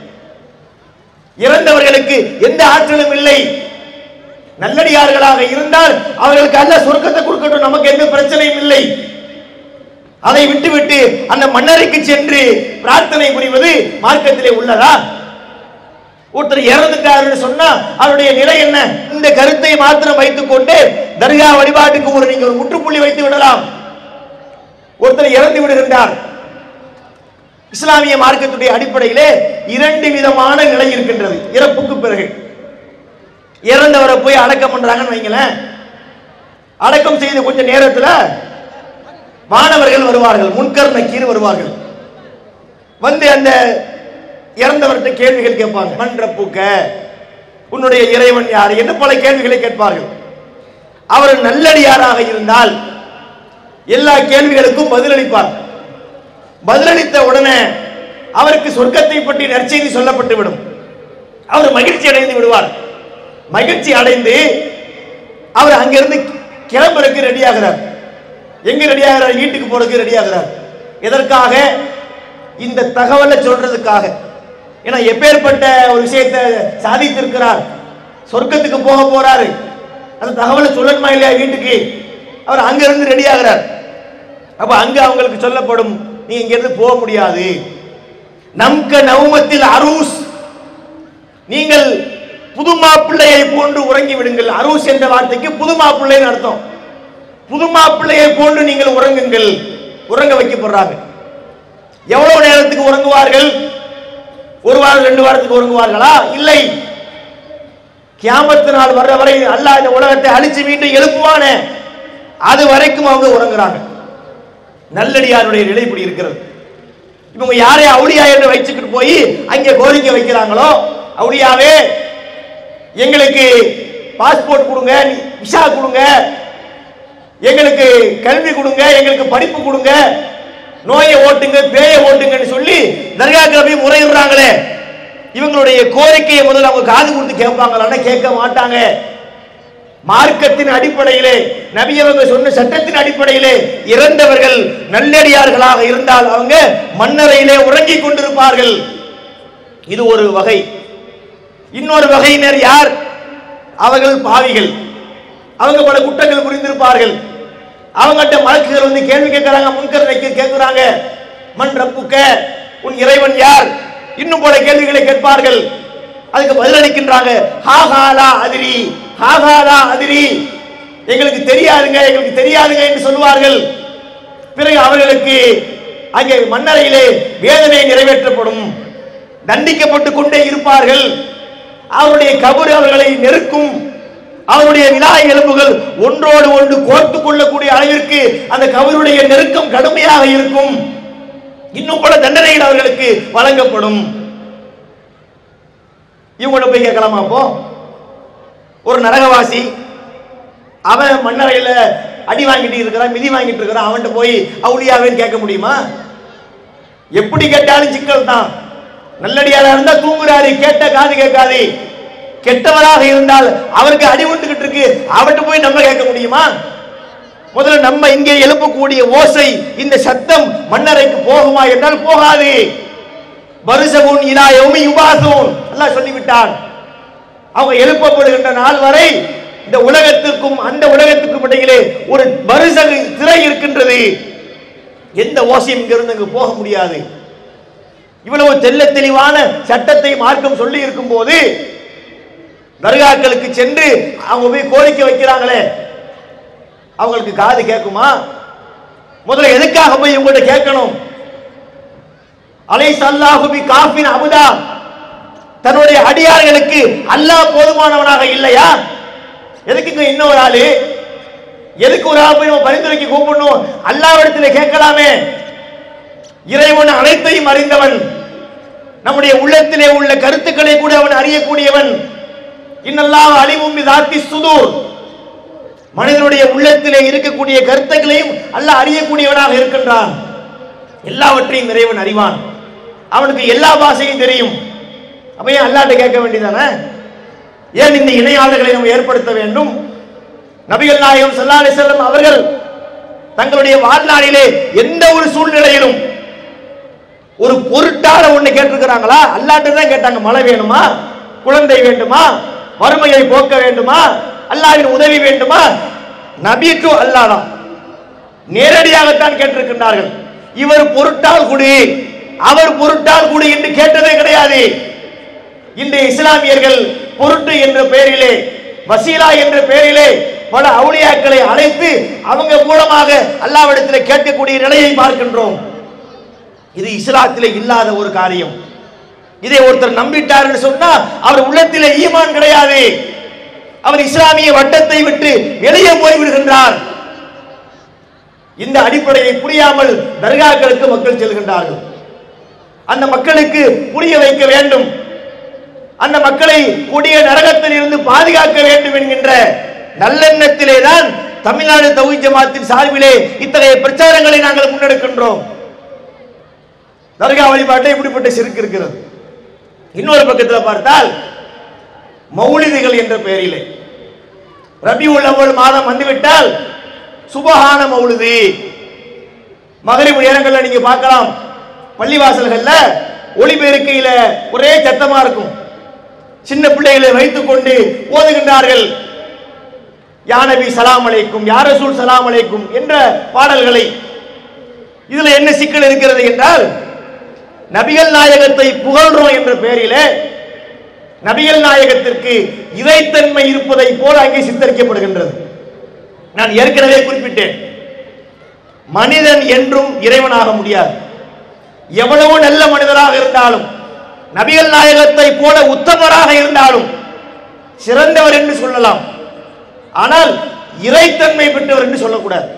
இறந்தவர்களுக்கு எந்த ஆற்றலும் இல்லை. நல்லடியார்களாக இருந்தால் அவர்களுக்கு அல்லாஹ் சொர்க்கத்தை கொடுக்கட்டும், நமக்கு எந்த பிரச்சனையும் இல்லை. அதை விட்டு அந்த மன்னரைக்கு சென்று பிரார்த்தனை புரிவது மார்க்கத்திலே உள்ளதா? ஒருத்தர் இறந்துட்டாருன்னு சொன்னா அவருடைய நிலை என்ன? இந்த கருத்தை மாத்திரம் வைத்துக் கொண்டு தர்கா வழிபாட்டுக்கு ஒரு நீங்கள் முற்றுப்புள்ளி வைத்து விடலாம். ஒருத்தர் இறந்து விடுகின்றார். இஸ்லாமிய மார்க்கத்துடைய அடிப்படையிலே இரண்டு விதமான நிலை இருக்கின்றது. இறப்புக்கு பிறகு இறந்தவரை போய் அடக்கம் பண்றாங்கன்னு வைங்களேன், அடக்கம் செய்த கொஞ்ச நேரத்தில் மாணவர்கள் வருவார்கள், முன்கர் நக்கீர் வருவார்கள். வந்து அந்த இறந்தவர்கிட்ட கேள்விகள் கேட்பாங்க. மன்ற பூக்க, உன்னுடைய இறைவன் யார் என்று பல கேள்விகளை கேட்பார்கள். அவர் நல்லடியாராக இருந்தால் எல்லா கேள்விகளுக்கும் பதிலளிப்பார். பதிலளித்த உடனே அவருக்கு சொர்க்கத்தை பற்றி நற்செய்தி சொல்லப்பட்டு விடும். அவர் மகிழ்ச்சி அடைந்து விடுவார். மகிழ்ச்சி அடைந்து அவர் அங்கிருந்து கிளம்புறதுக்கு ரெடியாகிறார். எங்க ரெடியாகிறார்? வீட்டுக்கு போறதுக்கு ரெடியாகிறார். எதற்காக? இந்த தகவலை சொல்றதுக்காக. ஏன்னா எப்பேற்பட்ட ஒரு விஷயத்தை சாதித்திருக்கிறார், சொர்க்கத்துக்கு போக போறாரு, அந்த தகவலை சொல்லணுமா இல்லையா வீட்டுக்கு? அவர் அங்கிருந்து ரெடி ஆகிறார். அப்ப அங்க அவங்களுக்கு சொல்லப்படும், நீ இங்கிருந்து போக முடியாது. நம்க நவுமத்தில் அரூஸ், நீங்கள் புதுமா பிள்ளையை போன்று உறங்கி விடுங்கள். அரூஸ் என்ற வார்த்தைக்கு புதுமா பிள்ளைன்னு அர்த்தம். புதுமா பிள்ளையை போன்று நீங்கள் உறங்குங்கள். உறங்க வைக்கப்படுறாங்க. எவ்வளவு நேரத்துக்கு உறங்குவார்கள்? ஒரு வாரம் 2 வாரத்துக்கு உறங்குவார்களா? இல்லை. கியாமத் நாள் வர்ற வரை அல்லாஹ் இந்த உலகத்தை அழிச்சு மீண்டும் எழுப்புவானே, அது வரைக்கும் அவங்க உறங்குறாங்க. நல்லடியாருடைய நிலை இப்படி இருக்கிறது. இவங்க யாரே அவுலியா என்று வச்சுக்கிட்டு போய் அங்கே கோரிக்கை வைக்கிறாங்களோ, அவுலியாவே எங்களுக்கு பாஸ்போர்ட் கொடுங்க, விசா கொடுங்க, எங்களுக்கு கல்வி கொடுங்க, எங்களுக்கு படிப்பு கொடுங்க, நோயை ஓட்டுங்க, பேயை ஓட்டுங்கன்னு சொல்லி தர்காக்களை போய் முறையிடுறாங்களே, இவங்களுடைய கோரிக்கையை முதல்ல அவங்க காது கொடுத்து கேட்பாங்களான்னா கேட்க மாட்டாங்க. மார்க்கத்தின் அடிப்படையிலே, நபி அவங்க சொன்ன சட்டத்தின் அடிப்படையிலே இறந்தவர்கள் நல்லடியார்களாக இருந்தால் அவங்க மன்னரையிலே உறங்கிக் கொண்டிருப்பார்கள். இது ஒரு வகை. இன்னொரு வகையினர் யார்? அவர்கள் பாவிகள். அவங்க பல குற்றங்கள் புரிந்திருப்பார்கள். அவங்ககிட்ட மலக்குகள் வந்து கேள்வி கேட்கிறாங்க, முன்கர் கேட்கிறாங்க, மன் ரப்புக்க, உன் இறைவன் யார்? இன்னும் பல கேள்விகளை கேட்பார்கள். அதுக்கு பதிலளிக்கின்றாங்க, ஹாஹாலா அதிரி, ஹாஹாலா அதிரி, எங்களுக்கு தெரியாதுங்க, எங்களுக்கு தெரியாதுங்க என்று சொல்லுவார்கள். பிறகு அவர்களுக்கு அங்கே மன்னரையிலே வேதனை நிறைவேற்றப்படும், தண்டிக்கப்பட்டு கொண்டே இருப்பார்கள். அவருடைய கபர் அவர்களை நெருக்கும். அவருடைய விலா எலும்புகள் ஒன்றோடு ஒன்று கோர்த்து கொள்ளக்கூடிய அளவிற்கு அந்த கபருடைய நெருக்கம் கடுமையாக இருக்கும். இன்னும் பல தண்டனைகள் அவர்களுக்கு வழங்கப்படும். இவங்கள போய் கேட்கலாமா? அப்போ ஒரு நரகவாசி அவன் மண்ணறையில் அடி வாங்கிட்டு இருக்கிறான், மிதி வாங்கிட்டு இருக்கிறான், அவன்கிட்ட போய் அவுளியாவேன்னு கேட்க முடியுமா? எப்படி கேட்டாலும் சிக்கல் தான். நல்லடியாரா இருந்தா தூங்குறாரு, கேட்ட காது கேட்காது. கெட்டவராக இருந்தால் அவருக்கு அடி விட்டுக்கிட்டு இருக்கு, அவன்கிட்ட போய் நம்ம கேட்க முடியுமா? முதல்ல நம்ம இங்கே எழுப்பக்கூடிய ஓசை, இந்த சத்தம் மண்ணறைக்கு போகுமா என்றால் போகாது. பரிசகுன் இலா யௌமி யுபாஸூன் அல்லாஹ் சொல்லிவிட்டான். அவங்க எழுப்பப்படுகின்ற நாள் வரை இந்த உலகத்திற்கும் அந்த உலகத்துக்கும் இடையிலே ஒரு பரிசகு திரை இருக்கின்றது. எந்த ஓசையும் இங்கிருந்து அங்கு போக முடியாது. இவ்வளவு தெல்ல தெளிவான சட்டத்தை மார்க்கம் சொல்லி இருக்கும் போது தர்காக்களுக்கு சென்று அவங்க போய் கோரிக்கை வைக்கிறாங்களே, அவங்களுக்கு காது கேட்குமா? முதல்ல எதுக்காக போய் இவங்கள்ட்ட கேட்கணும்? அலைஸ அல்லாஹு பி காஃபின் அபுதா, தன்னுடைய அடியார்களுக்கு அல்லாஹ் போதுமானவனாக இல்லையா? எதுக்கு இன்னொரு ஆளு, எதுக்கு ஒரு ஆள் போய் பரிந்துரைக்கு கூப்பிடணும்? அல்லாஹ்விடத்தில் கேட்கலாமே. இறைவன் அனைத்தையும் அறிந்தவன், நம்முடைய உள்ளத்திலே உள்ள கருத்துக்களை கூட அவன் அறியக்கூடியவன். இன்னல்லாஹு அலிமும் பிதாத்தி சுதூர், மனிதனுடைய உள்ளத்திலே இருக்கக்கூடிய கருத்துக்களையும் அல்லாஹ் அறியக்கூடியவனாக இருக்கின்றான். எல்லாவற்றையும் இறைவன் அறிவான், அவனுக்கு எல்லா பாஷையும் தெரியும். அப்ப ஏன் அல்லாஹ்ட்ட கேட்க வேண்டியதானே? ஏன் இந்த இணையாளர்களை நம்ம ஏற்படுத்த வேண்டும்? நபிகள் நாயகம் ஸல்லல்லாஹு அலைஹி வஸல்லம் அவர்கள் தங்களுடைய வாழ்நாளிலே எந்த ஒரு சூழ்நிலையிலும் ஒரு பொருட்டால ஒண்ணு கேட்டிருக்கிறாங்களா? அல்லாஹ்ட்ட தான் கேட்டாங்க. மழை வேணுமா, குழந்தை வேண்டுமா, வறுமையை போக்க வேண்டுமா, அல்லாஹ்வின் உதவி வேண்டுமா? நபி டு அல்லாஹ் தான் நேரடியாகத்தான் கேட்டிருக்கிறார்கள். இவர் பொருட்டால் குடி, அவர் பொருட்டால் குடி என்று கேட்டதே கிடையாது. இன்றைய இஸ்லாமியர்கள் பொருட்டு என்ற பெயரிலே, வசீலா என்ற பெயரிலே பல அவுலியாக்களை அழைத்து அவங்க மூலமாக அல்லாஹ்விடத்தில் கேட்கக்கூடிய நிலையை பார்க்கின்றோம். இது இஸ்லாத்திலே இல்லாத ஒரு காரியம். இதை ஒருத்தர் நம்பிட்டார் என்று சொன்னா அவர் உள்ளத்திலே ஈமான் கிடையாது, அவர் இஸ்லாமிய வட்டத்தை விட்டு வெளியே போய்விடுகின்றார். இந்த அடிப்படையை புரியாமல் தர்காக்களுக்கு மக்கள் செல்கின்றார்கள். அந்த மக்களுக்கு புரிய வைக்க வேண்டும், அந்த மக்களை கொடிய நரகத்தில் இருந்து பாதுகாக்க வேண்டும் என்கின்ற நல்லெண்ணத்திலே தான் தமிழ்நாடு தௌஹீத் ஜமாத்தின் சார்பிலே இத்தகைய பிரச்சாரங்களை நாங்கள் முன்னெடுக்கின்றோம். தர்கா வழிபாட்டை இப்படிப்பட்ட சிறுக்கு இருக்கிறது. இன்னொரு பக்கத்தில் பார்த்தால் மௌலிதுகள் என்ற பெயரிலே ரபியுல் அவ்வல் மாதம் வந்துவிட்டால் சுபஹான மௌலிது, மகரிப் நேரங்களில் நீங்க பார்க்கலாம், பள்ளிவாசல்கள்ல ஒளிபெருக்கையில ஒரே சத்தமா இருக்கும். சின்ன பிள்ளைகளை வைத்துக் கொண்டு ஓதுகின்றார்கள். யா நபி சலாம் அலைக்கும், யா ரசூல் சலாம் அலைக்கும் என்ற பாடல்களை. இதுல என்ன சிக்கல் இருக்கிறது என்றால், நபிகள் நாயகத்தை புகழ்றோம் என்ற பெயரிலே நபிகள் நாயகத்திற்கு இறைத்தன்மை இருப்பதை போல அங்கே சித்தரிக்கப்படுகின்றது. நான் ஏற்கனவே குறிப்பிட்டேன், மனிதன் என்றும் இறைவனாக முடியாது. எவ்வளவு நல்ல மனிதராக இருந்தாலும், நபிகள் நாயகத்தை போல உத்தமராக இருந்தாலும் சிறந்தவர் என்று சொல்லலாம், ஆனால் இறைத்தன்மை பெற்றவர் என்று சொல்லக்கூடாது.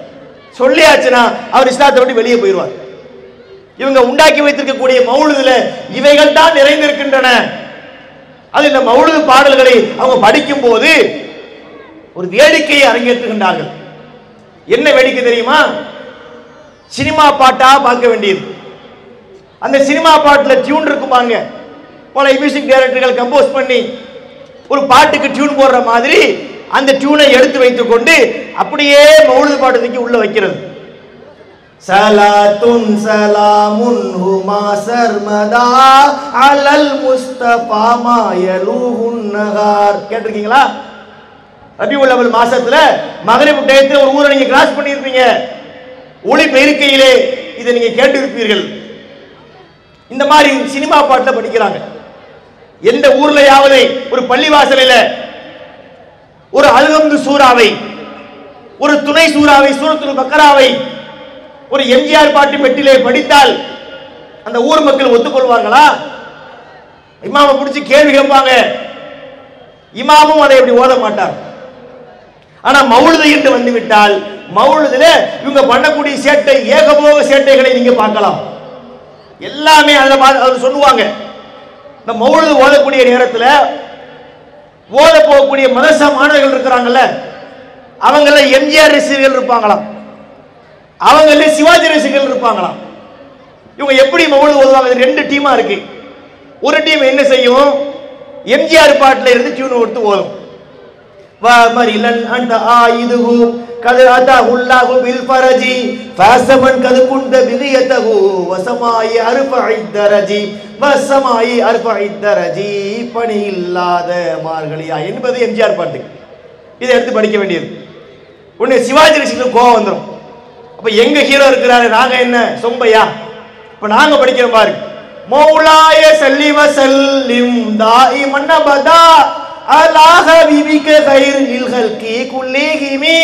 சொல்லியாச்சுன்னா அவர் இஸ்லாத்தை விட்டு வெளியே போயிடுவார். இவங்க உண்டாக்கி வைத்திருக்கக்கூடிய மௌலிதுல இவைகள் தான் நிறைந்திருக்கின்றன. அது இந்த மௌலிது பாடல்களை அவங்க படிக்கும் போது ஒரு வேடிக்கையை அரங்கேற்றுகின்றார்கள். என்ன வேடிக்கை தெரியுமா? சினிமா பாட்டா பார்க்க வேண்டியது. அந்த சினிமா பாட்டில் டியூன் இருக்குமாங்க, பல மியூசிக் டைரக்டர்கள் கம்போஸ் பண்ணி ஒரு பாட்டுக்கு டியூன் போடுற மாதிரி அந்த டியூனை எடுத்து வைத்துக் கொண்டு அப்படியே மௌலிது பாட்டுக்கு உள்ள வைக்கிறது. சலாத்துன் சலாமுன் ஹுமா சர்மதா அலல் முஸ்தபா மா யலூஹுன் நஹார். கேட்டிருக்கீங்களா? ரபியுல் அவ்வல் மாசத்துல மகரிப் டயத்துல ஒரு ஊரை நீங்க கிராஸ் பண்ணியிருப்பீங்க, ஒளி பெருக்கையிலே இதை நீங்க கேட்டிருப்பீர்கள். இந்த மாதிரி சினிமா பாட்டில் படிக்கிறாங்க. எந்த ஊர்லயாவது ஒரு பள்ளிவாசலில் ஒரு அல்ஹம்து சூராவை, ஒரு துணை சூறாவை, சூரத்துல் பக்கராவை ஒரு எம்ஜிஆர் பாட்டு பெட்டிலே படித்தால் அந்த ஊர் மக்கள் ஒத்துக்கொள்வார்களா? இமாமை பிடிச்சி கேள்வி கேட்பாங்க. இமாமும் அதை எப்படி ஓத மாட்டார். ஆனா மௌலிது என்று வந்துவிட்டால் மௌலிதுல இவங்க பண்ணக்கூடிய சேட்டை, ஏகபோக சேட்டைகளை நீங்க பார்க்கலாம். எல்லாமே அதில் சொல்லுவாங்க. இந்த மௌலிது ஓதக்கூடிய நேரத்தில் ஓத போகக்கூடிய மதரசா மாணவர்கள் இருக்கிறாங்கல்ல, அவங்கள எம்ஜிஆர் ரசிகர்கள் இருப்பாங்களாம், அவங்கள சிவாஜி ரசிகர்கள் இருப்பாங்களாம். இவங்க எப்படி மௌலிது ஓதுவாங்க? ரெண்டு டீமா இருக்கு. ஒரு டீம் என்ன செய்யும், எம்ஜிஆர் பாட்டில் இருந்து டியூன் கொடுத்து ஓதும். வமரிலன் அந்த ஆயிதுஹு கது அதஹுல்லாஹு பில் ஃபரஜி ஃபஸமன் கது குந்த பிகியதஹு வஸமாயி அர்ஃபஇ தரஜி வஸமாயி அர்ஃபஇ தரஜி பணி இல்லாத மார்கழியா என்பது எம்ஜிஆர் பாட்டு. இதை எடுத்து படிக்க வேண்டியது. உடனே சிவாஜி ரசிகர்களுக்கு கோவம் வந்துடும். அப்ப எங்க ஹீரோ இருக்கிறாரு, நாங்க என்ன சொம்பையா? இப்ப நாங்க படிக்கிற மாதிரி மௌலாய சல்லி வஸல்லிம் தாயிமன் அபதா அலா ஹபீபிக கைரில் ஹல்கி குல்லிஹிமி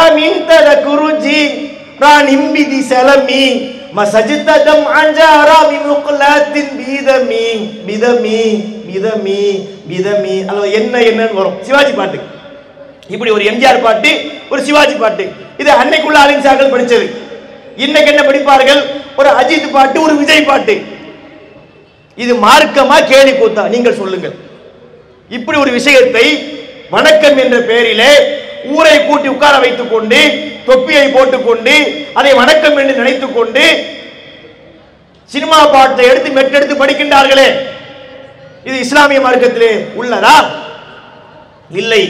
அமின் ததகுருஜி ரானிம் பிதி சலமி மசஜ்ததம் அன்ஜாரா பிமுக்லத்தின் பிதமி பிதமி பிதமி பிதமி. அல்ல என்ன என்னன்னு வரும் சிவாஜி பாட்டு. இப்படி ஒரு எம்ஜிஆர் பாட்டு, ஒரு சிவாஜி பாட்டு. இது அன்னைக்குள்ள அலிம்சாக்கள் படிச்சது. இன்னைக்கு என்ன படிப்பார்கள், ஒரு அஜித் பாட்டு, ஒரு விஜய் பாட்டு. இது மார்க்கமா கேலி கூத்தா? நீங்கள் சொல்லுங்கள். இப்படி ஒரு விஷயத்தை வணக்கம் என்ற பெயரிலே ஊரை கூட்டி உட்கார வைத்துக் கொண்டு தொப்பியை போட்டுக்கொண்டு அதை வணக்கம் என்று நினைத்துக் கொண்டு சினிமா பாட்டை எடுத்து மெட்டெடுத்து படிக்கின்றார்களே, இது இஸ்லாமிய மார்க்கத்திலே உள்ளதா? இல்லை.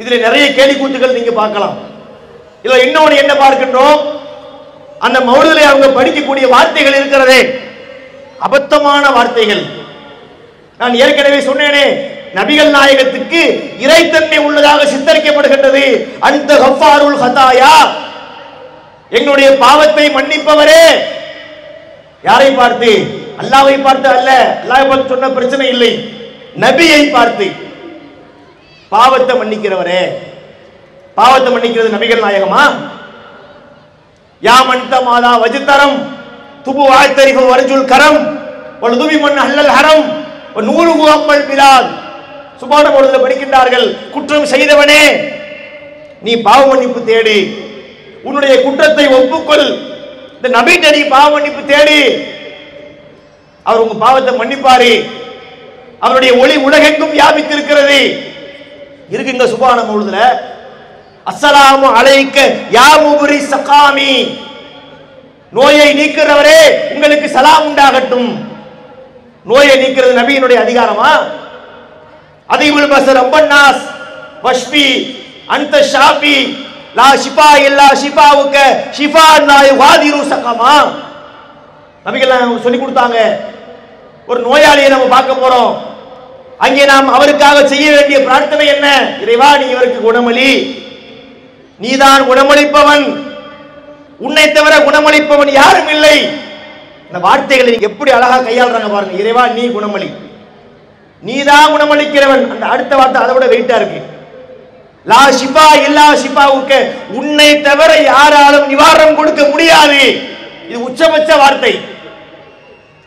இதுல நிறைய கேலி கூத்துகள் நீங்க பார்க்கலாம். இதுல இன்னொன்று என்ன பார்க்கின்றோம், அந்த மௌலிதிலே அவங்க படிக்கக்கூடிய வார்த்தைகள் இருக்கிறதே, அபத்தமான வார்த்தைகள். நான் ஏற்கனவே சொன்னேனே, நபிகள் நாயகத்துக்கு இறைத்தன்மை உள்ளதாக சித்தரிக்கப்படுகின்றது. அந்த கஃபாருல் ஹதாயா, எங்களுடைய பாவத்தை மன்னிப்பவரே. யாரை பார்த்து? அல்லாஹ்வை பார்த்து அல்ல. அல்லாஹ்வை பார்த்து சொன்ன பிரச்சனை இல்லை, நபியை பார்த்து பாவத்தை மன்னிக்கிறவரே. பாவத்தை மன்னிக்கிறது நபிகள் நாயகமா? யா மன்த மாதா வஜ்தரம் துபு வாய்த்தரிஃபு வர்ஜுல் கரம் வல்துபி மன் அஹ்லல் ஹரம் நூலுகு அம்மல் பிலாத். சுபான மௌலிதில் படிக்கின்றார்கள், குற்றம் செய்தவனே நீ பாவ மன்னிப்பு தேடு, உன்னுடைய குற்றத்தை ஒப்புக்கொள், இந்த நபிட்ட நீ பாவ மன்னிப்பு தேடு, அவர் உங்க பாவத்தை மன்னிப்பாரு. அவருடைய ஒளி உலகெங்கும் வியாபித்திருக்கிறது. இருக்குங்க சுபான மௌலிதில், அஸ்ஸலாமு அலைக்க யா முபரி சகாமி, நோயை நீக்கிறவரே உங்களுக்கு சலாம் உண்டாகட்டும். நோயை நீக்கிறது நபியினுடைய அதிகாரமா? அதிபுல் பஸர் அம்பன்னாஸ் வஷ்பி அந்த ஷாபி லா ஷிஃபா இல்லா ஷிஃபாவுக ஷிஃபா லா யுகாதிரு சகமா. நபிகள் சொல்லி கொடுத்தாங்க, ஒரு நோயாளியை நம்ம பார்க்க போறோம், அங்கே நாம் அவருக்காக செய்ய வேண்டிய பிரார்த்தனை என்ன? இறைவா நீ இவருக்கு குணமளி, நீதான் குணமளிப்பவன், உன்னை தவிர குணமளிப்பவன் யாரும் இல்லை. இந்த வார்த்தைகளை எப்படி அழகா கையாளுறாங்க பாருங்க. இறைவா நீ குணமளி, நீதான் குணமளிக்கிறவன். அந்த அடுத்த வார்த்தை அதை விட வெயிட்டா இருக்கு. லா ஷிஃபா இல்லா ஷிஃபாவுக்க, உன்னை தவிர யாராலும் நிவாரணம் கொடுக்க முடியாது. இது உச்சபட்ச வார்த்தை.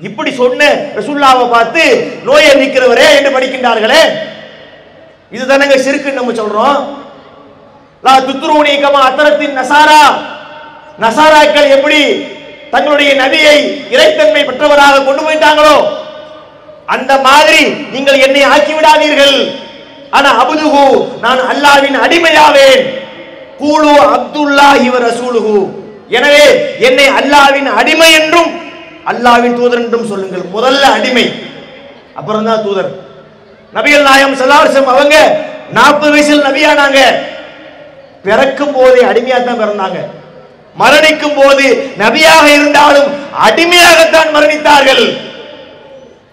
இப்படி சொன்ன ரசூலுல்லாஹ்வை பார்த்து நோயை நீக்கிறவரே என்று படிக்கின்றார்களே, இதுதானங்க ஷிர்க்குன்னு நம்ம சொல்றோம். லா துத்ரூனி கமா அத்தரத்தின் நசாரா, நசாராக்கள் எப்படி தங்களுடைய நபியை இறைத்தன்மை பெற்றவராக கொண்டு போயிட்டாங்களோ அந்த மாதிரி நீங்கள் என்னை ஆக்கி விடாதீர்கள். ஆனா அபுதுஹு, நான் அல்லாஹ்வின் அடிமையாவேன். கூலு அப்துல்லாஹி வ ரசூலுஹு, எனவே என்னை அல்லாஹ்வின் அடிமை என்றும் அல்லாஹ்வின் தூதர் என்றும் சொல்லுங்கள். முதல்ல அடிமை, அப்புறம் தான் தூதர். நபிகள் நாயகம் ஸல்லல்லாஹு அலைஹி வஸல்லம் அவங்க 40 வயசில் நபியானாங்க. பிறக்கும் போதே அடிமையா தான் பிறந்தாங்க. மரணிக்கும் போது நபியாக இருந்தாலும் அடிமையாகத்தான் மரணித்தார்கள்.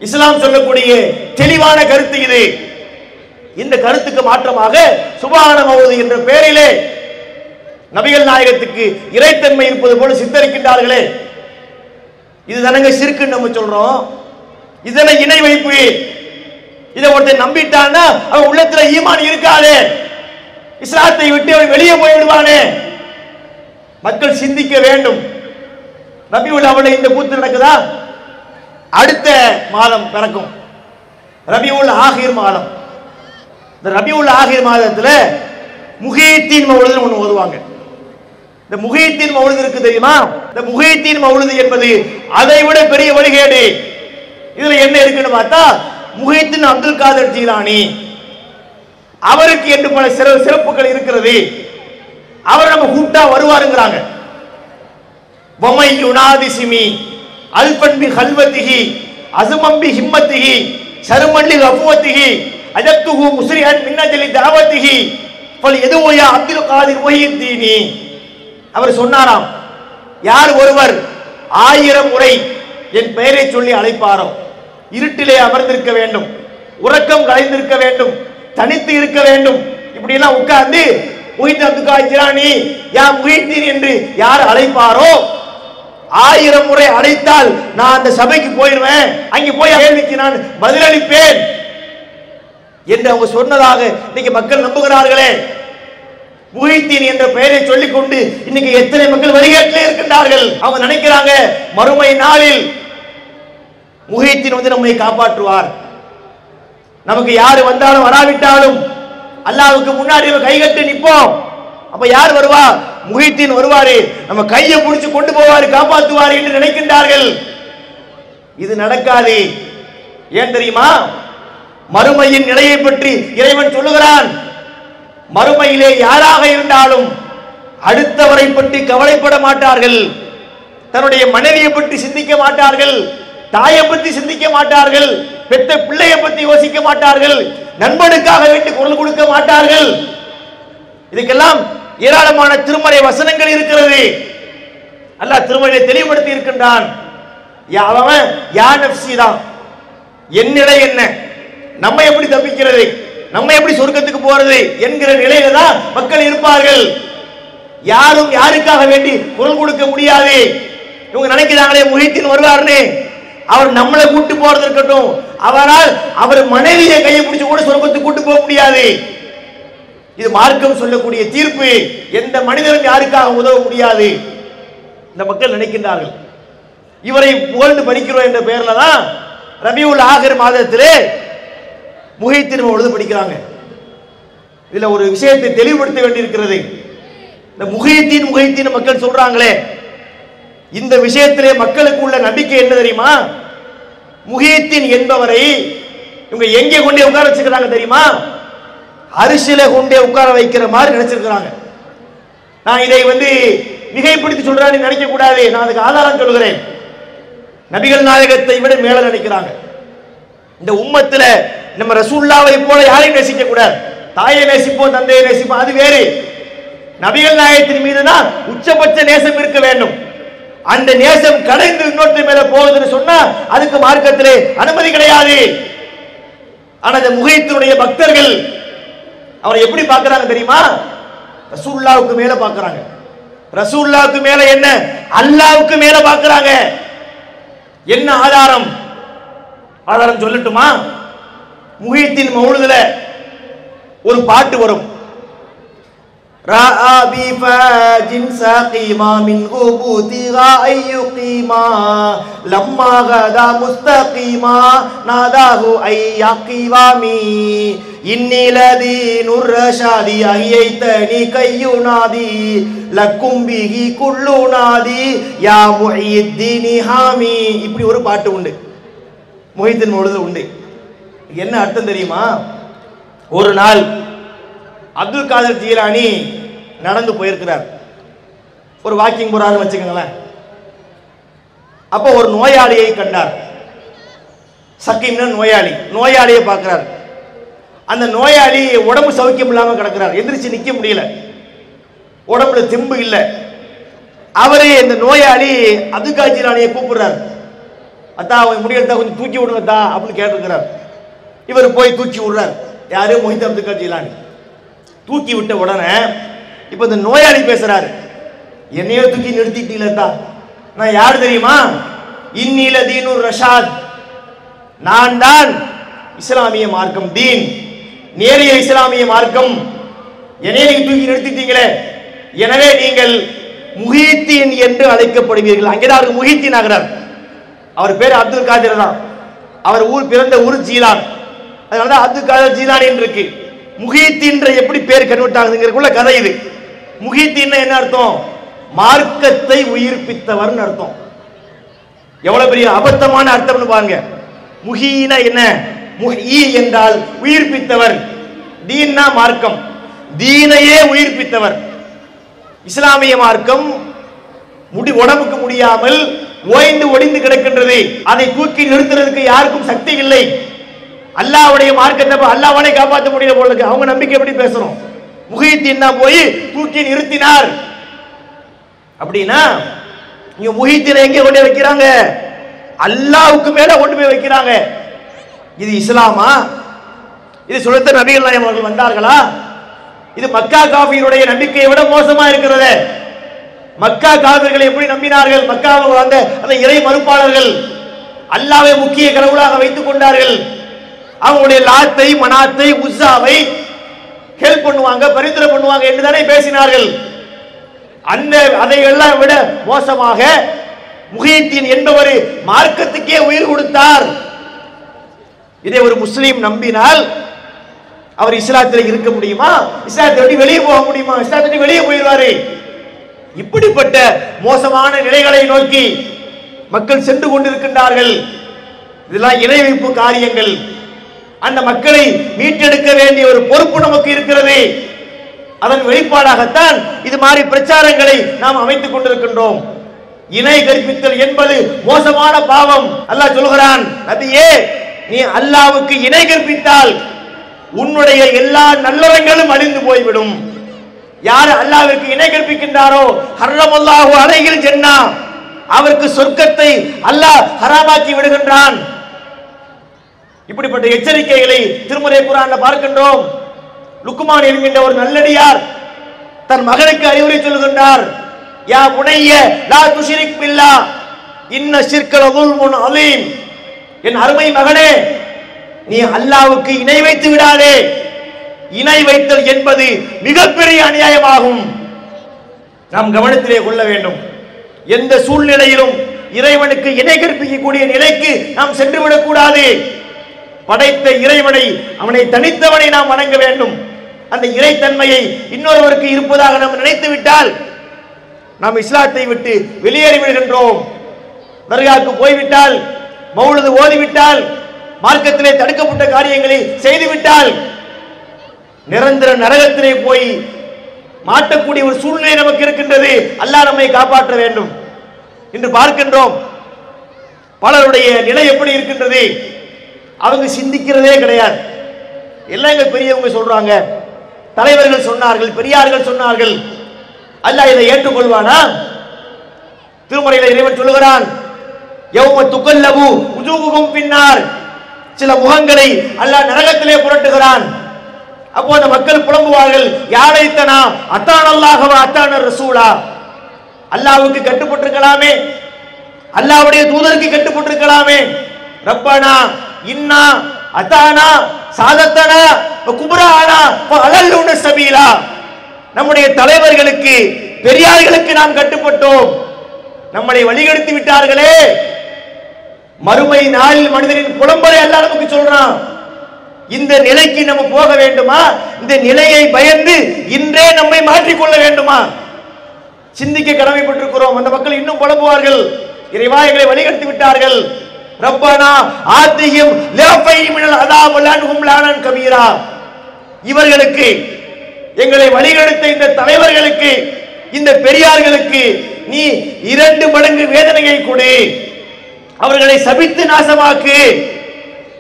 இஸ்லாம் சொல்லக்கூடிய தெளிவான கருத்து இது. இந்த கருத்துக்கு மாற்றமாக சுப்ஹான மௌலிது என்ற பெயரிலே நபிகள் நாயகத்துக்கு இறைத்தன்மை இருப்பது போல சித்தரிக்கின்றார்களே, இது தானங்க ஷிர்க்குன்னு நம்ம சொல்றோம். இதனை இணை வைப்பு. இதை ஒருத்தன் நம்பிட்டான்னா அவன் உள்ளத்துல ஈமான் இருக்காது, இஸ்லாத்தை விட்டு அவன் வெளியே போய்விடுவானே. மக்கள் சிந்திக்க வேண்டும். ரபியுல் அவளை இந்த கூத்து நடக்குதா? அடுத்த மாதம் பிறக்கும் ரபியுல் ஆகிர் மாதம். இந்த ரபியுல் ஆகிர் மாதத்துல முஹீத்தீன் மௌலிது ஒன்று ஓதுவாங்க. இந்த முஹியத்தீன் மௌலிது இருக்கு தெரியுமா? இந்த முஹியத்தீன் மௌலிது என்பது அதை விட பெரிய வழிகேடு. இதுல என்ன இருக்குன்னு பார்த்தா, முஹியத்தீன் அப்துல் காதர் ஜீலானி அவருக்கு என்று பல சிறப்புகள் இருக்கிறது. அவர் நம்ம கூப்பிட்டா வருவாருங்கிறாங்க. வமை யுனாதிசிமி அல்பன் பி கல்வத்திஹி அஸ்மம் பி ஹிம்மத்திஹி ஷர்மன் லி கஃவத்திஹி அஜத்துஹு முஸ்ரிஹன் மின் அஜலி தஅவத்திஹி ஃபல் யதுஉ யா அப்துல் காதிர் முஹியத்தீனி. அவர் சொன்னாராம், யார் ஒருவர் 1000 முறை என் பெயரை சொல்லி அழைப்பாரோ, இருட்டிலே அமர்ந்திருக்க வேண்டும், உறக்கம் கலைந்திருக்க வேண்டும், தனித்து இருக்க வேண்டும், இப்படி எல்லாம் உட்கார்ந்து முஹித் அப்துல் காதிர் ஜிலானி யா முஹித்தீன் என்று யார் அழைப்பாரோ, 1000 முறை அழைத்தால் நான் அந்த சபைக்கு போயிடுவேன், அங்கே போய் கேள்விக்கு நான் பதிலளிப்பேன் என்று அவங்க சொன்னதாக இன்னைக்கு மக்கள் நம்புகிறார்களே. முஹித்தீன் என்ற பெயரை சொல்லிக் கொண்டு இன்னைக்கு எத்தனை மக்கள் வழிகேட்டிலே இருக்கின்றார்கள். அவங்க நினைக்கிறாங்க மறுமை நாளில் முஹித்தீன் வந்து நம்மை காப்பாற்றுவார், நமக்கு யாரு வந்தாலும் வராவிட்டாலும் அல்லாஹ்வுக்கு முன்னாடி கைகட்டி நிற்போம். அப்ப யார் வருவா? முஹித்தீன் வருவாரு, நம்ம கையை பிடிச்சு கொண்டு போவாரு, காப்பாற்றுவார் என்று நினைக்கின்றார்கள். இது நடக்காது. ஏன் தெரியுமா? மறுமையின் நிலையை பற்றி இறைவன் சொல்லுகிறான். மறுமையிலே யாராக இருந்தாலும் அடுத்தவரை பற்றி கவலைப்பட மாட்டார்கள், தன்னுடைய மனைவியை பற்றி சிந்திக்க மாட்டார்கள், தாயை பற்றி சிந்திக்க மாட்டார்கள், பெற்ற பிள்ளையை பற்றி யோசிக்க மாட்டார்கள், நண்பனுக்காக வேண்டி குரல் கொடுக்க மாட்டார்கள். இதுக்கெல்லாம் ஏராளமான திருமறை வசனங்கள் இருக்கிறது. அல்லாஹ் திருமறையை தெளிவுபடுத்தி இருக்கின்றான். அவன் யா நஃப்ஸி தான், என் நிலை என்ன, நம்ம எப்படி தப்பிக்கிறது, நம்ம எப்படி சொர்க்கத்துக்கு போறது என்கிற நிலையில தான் மக்கள் இருப்பார்கள். யாரும் யாருக்காக வேண்டி குரல் கொடுக்க முடியாது. இவங்க நினைக்கிறாங்களே முஹித்தீன் வருவார்னு, அவர் நம்மளை கூட்டு போறது இருக்கட்டும், அவரால் அவர் மனைவியை கையை பிடிச்சு கூட சொர்க்கத்துக்கு கூட்டு போக முடியாது. இது மார்க்கம் சொல்லக்கூடிய தீர்ப்பு. எந்த மனிதரும் யாருக்காக உதவ முடியாது. இந்த மக்கள் நினைக்கின்றார்கள். இவரை புகழ்ந்து படிக்கிறோம் என்ற பெயர்ல தான் ரபியுல் ஆகிர் மாதத்திலே முஹித்தீன் மௌலிது படிக்கிறாங்க. இதுல ஒரு விஷயத்தை தெளிவுபடுத்த வேண்டியிருக்கிறது. இந்த முஹித்தீன் மக்கள் சொல்றாங்களே, இந்த விஷயத்திலே மக்களுக்கு உள்ள நம்பிக்கை என்ன தெரியுமா? முஹித்தீன் என்பவரை இவங்க எங்கே கொண்டே உட்கார வச்சிருக்கிறாங்க தெரியுமா? அரிசில கொண்டே உட்கார வைக்கிற மாதிரி நினைச்சிருக்கிறாங்க. நான் இதை மிகைப்படுத்தி சொல்றான்னு நினைக்க கூடாது. நான் அதுக்கு ஆதாரம் சொல்கிறேன். நபிகள் நாயகத்தை விட மேல நினைக்கிறாங்க. இந்த உம்மத்துல நம்ம ரசூலுல்லாஹ்வை போல யாரையும் நேசிக்க கூடாது. தாயை நேசிப்போம், தந்தையை நேசிப்போம், அது வேறு. நபிகள் நாயகத்தின் மீது தான் உச்சபட்ச நேசம் இருக்க வேண்டும். அந்த நேசம் கடைந்து இன்னொருத்தர் மேல போகுதுன்னு சொன்னா அதுக்கு மார்க்கத்திலே அனுமதி கிடையாது. ஆனா இந்த முஹித்தீனுடைய பக்தர்கள் அவரை எப்படி பார்க்கறாங்க தெரியுமா? ரசூலுல்லாஹ்வுக்கு மேல பார்க்கறாங்க. ரசூலுல்லாஹ்வுக்கு மேல என்ன? அல்லாஹ்வுக்கு மேல பார்க்கறாங்க. என்ன ஆதாரம்? ஆதாரம் சொல்லட்டுமா? முஹித்தீன் மௌலிதுல ஒரு பாட்டு வரும். ராபி ஃபஜின் சகீமா மின் குபூதிஹா அய்யுகீமா லம்மா கதா முஸ்தகீமா நாதாஹு அய்யகீவாமி இன்னி லதீனுர் ரஷாதி அய்யைதனி கையுனாதி லக்கும் பிஹி குல்லு நாதி யா முஹித்தீனி ஹாமி. இப்படி ஒரு பாட்டு உண்டு, முஹித்தீன் மௌலிது உண்டு. என்ன அர்த்தம் தெரியுமா? ஒரு நாள் அப்துல் காதர் ஜீலானி நடந்து போயிருக்கிறார். ஒரு வாக்கிங் போறாருன்னு வச்சுக்கோங்களேன். அப்போ ஒரு நோயாளியை கண்டார். சக்கீம்னா நோயாளி. நோயாளியை பார்க்கிறார். அந்த நோயாளி உடம்பு சௌக்கியம் இல்லாம கிடக்கிறார், எந்திரிச்சு நிக்க முடியல, உடம்புல தெம்பு இல்லை. அவரே இந்த நோயாளி அப்துல் காதர் ஜீலானியை கூப்பிடுறார். அத்தா அவன் முடியலத்தா கொஞ்சம் தூக்கி விடுங்கத்தா அப்படின்னு கேட்டிருக்கிறார். இவர் போய் தூக்கி விடுறார். யாரு? முஹித் அப்துல் காதர் ஜீலானி. தூக்கி விட்ட உடனே இப்ப இந்த நோயாளி பேசுறாரு. என்னையோ தூக்கி நிறுத்திட்டீங்களா? நான் யார் தெரியுமா? இன்னில தீனுர் ரஷாத், நான் தான் இஸ்லாமிய மார்க்கம், தீன் நேரிய இஸ்லாமிய மார்க்கம். என்னைய நீங்க தூக்கி நிறுத்திட்டீங்களே, எனவே நீங்கள் முஹித்தீன் என்று அழைக்கப்படுவீர்கள். அங்கேதான் அவருக்கு முஹித்தீன் ஆகிறார். அவர் பேர் அப்துல் காதர் தான். அவர் பிறந்த ஊர் ஜீலான், அதனாலதான் அப்துல் காதர் ஜீலானி இருக்கு. முஹித்தீன் எப்படி பேர் கன்வெர்ட் ஆகுதுங்கிறதுக்குள்ள கதை இது. முஹித்தீன் என்ன அர்த்தம்? மார்க்கத்தை உயிர்ப்பித்தவர் அர்த்தம். எவ்வளவு பெரிய அபத்தமான அர்த்தம்னு பாருங்க. முஹீன என்ன? முஹீ என்றால் உயிர்ப்பித்தவர், தீன்னா மார்க்கம், தீனையே உயிர்ப்பித்தவர். இஸ்லாமிய மார்க்கம் உடம்புக்கு முடியாமல் ஓய்ந்து ஒடிந்து கிடக்கின்றது. அதை தூக்கி நிறுத்துறதுக்கு யாருக்கும் சக்தி இல்லை. அல்லாஹ்வுடைய மார்க்கத்தை அல்லாஹ்வாலே காப்பாற்ற முடியல போல இருக்கு. அவங்க நம்பிக்கை எப்படி பேசுறோம்? முஹீத்தீன் போய் தூக்கி நிறுத்தினார் அப்படின்னா இங்க முஹீத்தீனை எங்கே கொண்டு வைக்கிறாங்க? அல்லாஹ்வுக்கு மேல கொண்டு போய் வைக்கிறாங்க. இது இஸ்லாமா? இது சுலத்த நபிகள் நாயகம் அவர்கள் வந்தார்களா? இது மக்கா காஃபிருடைய நம்பிக்கையை விட மோசமா இருக்கிறது. மக்கா காஃபிர்களை எப்படி நம்பினார்கள்? மக்காவில் வாழ்ந்த அந்த இறை மறுப்பாளர்கள் அல்லாஹ்வை முக்கிய கடவுளாக வைத்துக் கொண்டார்கள். அவங்களுடைய லாத்தை மனாத்தை உஸ்ஸாவை ஹெல்ப் பண்ணுவாங்க, பரிந்துரை பண்ணுவாங்க என்று தானே பேசினார்கள். அந்த அதையெல்லாம் விட மோசமாக முஹீத்தீன் என்பவர் மார்க்கத்துக்கே உயிர் கொடுத்தார். இதை ஒரு முஸ்லீம் நம்பினால் அவர் இஸ்லாத்தில் இருக்க முடியுமா? இஸ்லாத்தை விட்டு வெளியே போக முடியுமா? இஸ்லாத்தை விட்டு வெளியே போயிடுவாரு. இப்படிப்பட்ட மோசமான நிலைகளை நோக்கி மக்கள் சென்று கொண்டிருக்கின்றார்கள். இதெல்லாம் இணை வைப்பு காரியங்கள். அந்த மக்களை மீட்டெடுக்க வேண்டிய ஒரு பொறுப்பு நமக்கு இருக்கிறது. அதன் வெளிப்பாடாகத்தான் இது மாதிரி பிரச்சாரங்களை நாம் அமைத்துக் கொண்டிருக்கின்றோம். இணை கற்பித்தல் என்பது மோசமான பாவம். அல்லாஹ் சொல்கிறான், நபியே நீ அல்லாஹ்வுக்கு இணை கற்பித்தால் உன்னுடைய எல்லா நல்லறங்களும் அழிந்து போய்விடும். யார் அல்லாஹ்விற்கு இணை கற்பிக்கின்றாரோ ஹர்ரமல்லாஹு அலைஹில் ஜன்னah, அவருக்கு சொர்க்கத்தை அல்லாஹ் ஹராமாக்கி விடுகின்றான். இப்படிப்பட்ட எச்சரிக்கைகளை திருமறை குர்ஆன்ல பார்க்கின்றோம். லுக்மான் என்கின்ற ஒரு நல்லடியார் தன் மகனுக்கு அறிவுரை சொல்கின்றார். யா புனைய லா துஷ்ரிக் பில்லாஹ் இன்ன ஷிர்க லظுல்முன் அலீம். என் அருமை மகனே, நீ அல்லாஹ்வுக்கு இணை வைத்து விடாதே. இணை வைத்தல் என்பது மிகப்பெரிய அநியாயமாகும். நாம் கவனத்திலே கொள்ள வேண்டும். எந்த சூழ்நிலையிலும் இறைவனுக்கு இணை கற்பிக்கக்கூடிய நிலைக்கு நாம் சென்று விடக்கூடாது. படைத்த இறைவனை, அவனை தனித்தவனை நாம் வணங்க வேண்டும். அந்த இறைத்தன்மையை இன்னொருவருக்கு இருப்பதாக நாம் நினைத்து விட்டால் நாம் இஸ்லாத்தை விட்டு வெளியேறி விடுகின்றோம். தர்காவுக்கு போய்விட்டால், மௌலிது ஓதிவிட்டால், மார்க்கத்திலே தடுக்கப்பட்ட காரியங்களை செய்துவிட்டால் நிரந்தர நரகத்திலே போய் மாட்டக்கூடிய ஒரு சூழ்நிலை நமக்கு இருக்கின்றது. அல்லாஹ் நம்மை காப்பாற்ற வேண்டும். இன்று பார்க்கின்றோம் பலருடைய நிலை எப்படி இருக்கின்றது. அவங்க சிந்திக்கிறதே கிடையாது. எல்லாம் எங்க பெரியவங்க சொல்றாங்க, தலைவர்கள் சொன்னார்கள், பெரியார்கள் சொன்னார்கள். அல்லாஹ் இதை ஏற்றுக்கொள்வானா? திருமறையில இறைவன் சொல்லுகிறான், யௌம துகல்லபு உஜூஹுகும் பின்னார். சில முகங்களை அல்லாஹ் நரகத்திலே புரட்டுகிறான். அப்போ அந்த மக்கள் புலம்புவார்கள், யாரைத்தனா அத்தான் அல்லாஹ் வ அத்தான ரசூலா. அல்லாஹ்வுக்கு கட்டுப்பட்டிருக்கலாமே, அல்லாஹ்வுடைய தூதருக்கு கட்டுப்பட்டிருக்கலாமே. ரப்பனா இன்னா அத்தானா சாதத்தனா குபரானா அலல்லுன சபீலா. நம்முடைய தலைவர்களுக்கு, பெரியார்களுக்கு நாம் கட்டுப்பட்டோம், நம்மளை வழிகெடுத்து விட்டார்களே. மறுமை நாளில் மனிதனின் புலம்பலை அல்லாஹ் நமக்கு சொல்றான். இந்த நிலைக்கு நம்ம போக வேண்டுமா? இந்த நிலையை பயந்து இன்றே நம்மை மாற்றிக்கொள்ள வேண்டுமா? சிந்திக்க கடமைப்பட்டிருக்கிறோம். அந்த மக்கள் இன்னும் புலம்புவார்கள், இறைவா எங்களை வழிகெடுத்து விட்டார்கள். ரப்பனா ஆத்திஹிம் லஃபை மினல் அஸாப் லன்ஹும் லானன் கபீரா. இவர்களுக்கு, எங்களை வழிகெடுத்த இந்த தலைவர்களுக்கு, இந்த பெரியார்களுக்கு நீ 2 மடங்கு வேதனையை கொடு, அவர்களை சபித்து நாசமாக்கு.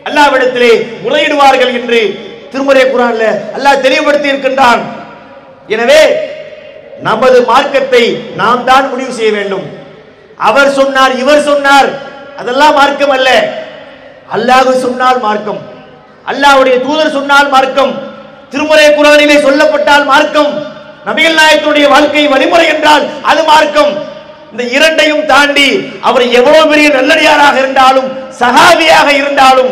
அல்லாஹ்விடத்திலே முறையிடுவார்கள் என்று திருமறை குர்ஆன்ல அல்லாஹ் தெளிவுபடுத்தி இருக்கின்றான். எனவே நமது மார்க்கத்தை நாம் தான் முடிவு செய்ய வேண்டும். அவர் சொன்னார், இவர் சொன்னார், அதெல்லாம் மார்க்கம் அல்ல. அல்லாஹ் சொன்னால் மார்க்கம், அல்லாஹ்வுடைய தூதர் சொன்னால் மார்க்கம், திருமறை குர்ஆனிலே சொல்லப்பட்டால் மார்க்கம், நபிகள் நாயகத்துடைய வாழ்க்கை வழிமுறை என்றால் அது மார்க்கம். இந்த இரண்டையும் தாண்டி அவர் எவ்வளவு பெரிய நல்லடியாராக இருந்தாலும், சஹாபியாக இருந்தாலும்,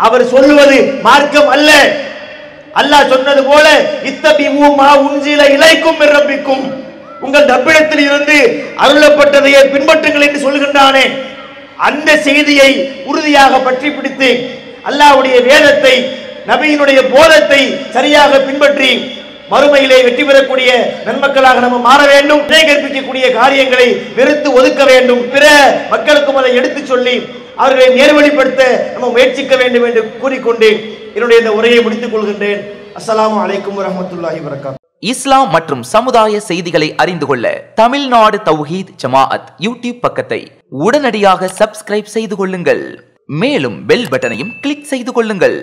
அவர் சொல்லுவது மார்க்கம் அல்ல. அல்லாஹ் சொன்னது போல இத்தபிஉ மா உன்சில இலைக்கும் மிர் ரப்பிக்கும், உங்கள் ரப்பிடத்தில் இருந்து அருளப்பட்டதையே பின்பற்றுங்கள் என்று சொல்கின்றானே, அந்த செய்தியை உறுதியாக பற்றி பிடித்து அல்லாஹ்வுடைய வேதத்தை, நபியினுடைய போதத்தை சரியாக பின்பற்றி மறுமையிலே வெற்றி பெறக்கூடிய நன்மக்களாக நம்ம மாற வேண்டும். இணை கற்பிக்கக்கூடிய காரியங்களை வெறுத்து ஒதுக்க வேண்டும். பிற மக்களுக்கும் அதை எடுத்துச் சொல்லி அவர்களை நேர்வழிப்படுத்த நம்ம முயற்சிக்க வேண்டும் என்று கூறிக்கொண்டு என்னுடைய இந்த உரையை முடித்துக் கொள்கின்றேன். அஸ்ஸலாமு அலைக்கும் வரஹ்மத்துல்லாஹி வபரகாத்துஹு. இஸ்லாம் மற்றும் சமுதாய செய்திகளை அறிந்து கொள்ள தமிழ்நாடு தௌஹீத் ஜமாஅத் யூடியூப் பக்கத்தை உடனடியாக சப்ஸ்கிரைப் செய்து கொள்ளுங்கள். மேலும் பெல் பட்டனையும் கிளிக் செய்து கொள்ளுங்கள்.